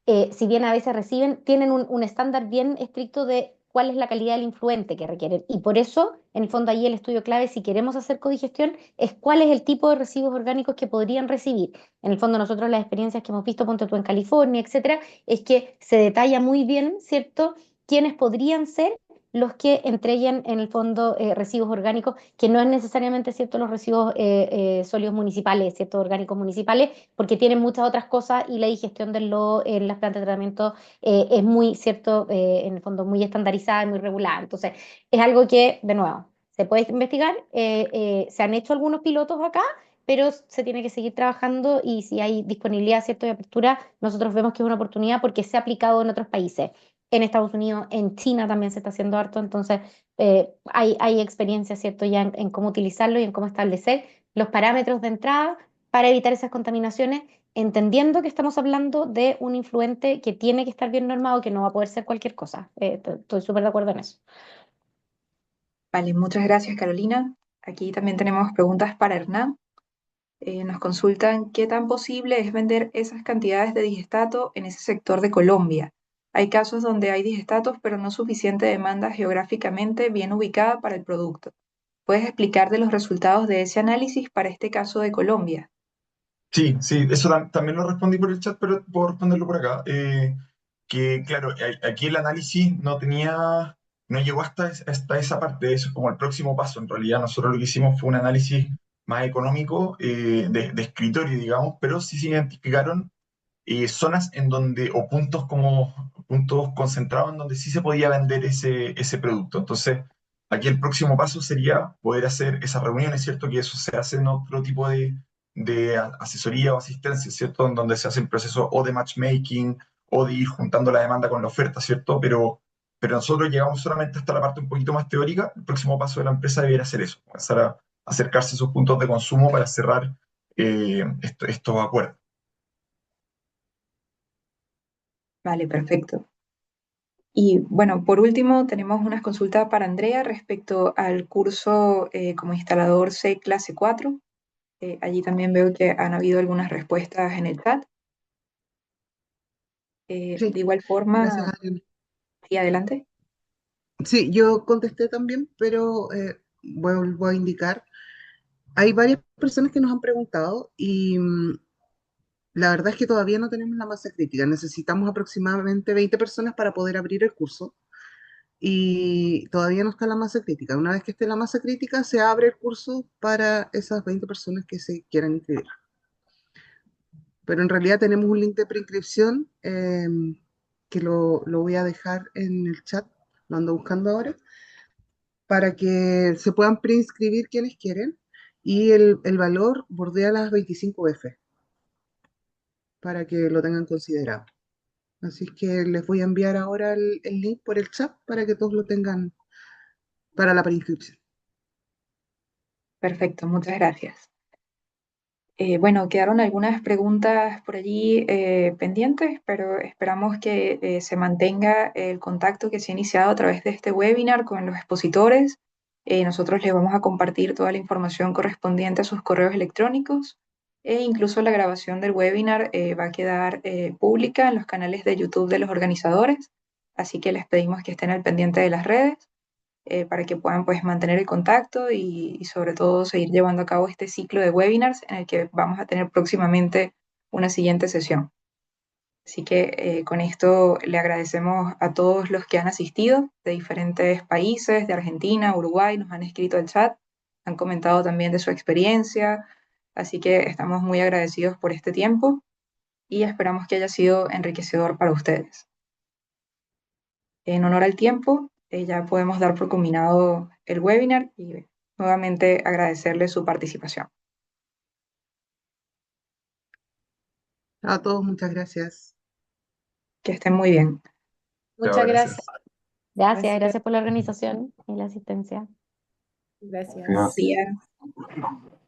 si bien a veces reciben, tienen un estándar bien estricto de cuál es la calidad del influente que requieren. Y por eso, en el fondo, ahí el estudio clave, si queremos hacer codigestión, es cuál es el tipo de residuos orgánicos que podrían recibir. En el fondo, nosotros las experiencias que hemos visto, ponte tú en California, etcétera, es que se detalla muy bien, ¿cierto? Quiénes podrían ser los que entreguen en el fondo residuos orgánicos, que no es necesariamente cierto los residuos sólidos municipales, ciertos orgánicos municipales, porque tienen muchas otras cosas y la digestión del lodo en las plantas de tratamiento es muy cierto, en el fondo muy estandarizada y muy regulada. Entonces, es algo que, de nuevo, se puede investigar, se han hecho algunos pilotos acá, pero se tiene que seguir trabajando y si hay disponibilidad, cierto, y apertura, nosotros vemos que es una oportunidad porque se ha aplicado en otros países en Estados Unidos, en China también se está haciendo harto, entonces hay experiencia, ¿cierto?, ya en cómo utilizarlo y en cómo establecer los parámetros de entrada para evitar esas contaminaciones, entendiendo que estamos hablando de un influente que tiene que estar bien normado, que no va a poder ser cualquier cosa. Estoy súper de acuerdo en eso. Vale, muchas gracias, Carolina. Aquí también tenemos preguntas para Hernán. Nos consultan qué tan posible es vender esas cantidades de digestato en ese sector de Colombia. Hay casos donde hay digestatos, pero no suficiente demanda geográficamente bien ubicada para el producto. ¿Puedes explicar de los resultados de ese análisis para este caso de Colombia? Sí, sí, eso también lo respondí por el chat, pero puedo responderlo por acá. Que claro, aquí el análisis no llegó hasta esa parte, eso es como el próximo paso. En realidad, nosotros lo que hicimos fue un análisis más económico, de escritorio, digamos, pero sí se identificaron zonas en donde, o puntos como puntos concentrados en donde sí se podía vender ese producto. Entonces, aquí el próximo paso sería poder hacer esas reuniones, ¿cierto? Que eso se hace en otro tipo de asesoría o asistencia, ¿cierto? En donde se hace el proceso o de matchmaking o de ir juntando la demanda con la oferta, ¿cierto? Pero nosotros llegamos solamente hasta la parte un poquito más teórica. El próximo paso de la empresa debería ser eso, comenzar a acercarse a esos puntos de consumo para cerrar estos acuerdos. Vale, perfecto. Y bueno, por último, tenemos unas consultas para Andrea respecto al curso como instalador C clase 4. Allí también veo que han habido algunas respuestas en el chat. Sí, De igual gracias, forma, Adriana. sí, adelante. Sí, yo contesté también, pero vuelvo a indicar, hay varias personas que nos han preguntado y la verdad es que todavía no tenemos la masa crítica. Necesitamos aproximadamente 20 personas para poder abrir el curso y todavía no está la masa crítica. Una vez que esté la masa crítica, se abre el curso para esas 20 personas que se quieran inscribir. Pero en realidad tenemos un link de preinscripción que lo voy a dejar en el chat, lo ando buscando ahora, para que se puedan preinscribir quienes quieren y el valor bordea las 25 F para que lo tengan considerado. Así que les voy a enviar ahora el link por el chat para que todos lo tengan para la preinscripción. Perfecto, muchas gracias. Bueno, quedaron algunas preguntas por allí pendientes, pero esperamos que se mantenga el contacto que se ha iniciado a través de este webinar con los expositores. Nosotros les vamos a compartir toda la información correspondiente a sus correos electrónicos e incluso la grabación del webinar va a quedar pública en los canales de YouTube de los organizadores, así que les pedimos que estén al pendiente de las redes para que puedan pues mantener el contacto y sobre todo seguir llevando a cabo este ciclo de webinars en el que vamos a tener próximamente una siguiente sesión. Así que con esto le agradecemos a todos los que han asistido de diferentes países, de Argentina, Uruguay, nos han escrito al chat, han comentado también de su experiencia, así que estamos muy agradecidos por este tiempo y esperamos que haya sido enriquecedor para ustedes. En honor al tiempo, ya podemos dar por culminado el webinar y nuevamente agradecerle su participación. A todos, muchas gracias. Que estén muy bien. Chao, Muchas gracias. gracias. Gracias, Gracias. gracias por la organización. y la asistencia. Gracias. Gracias. Gracias.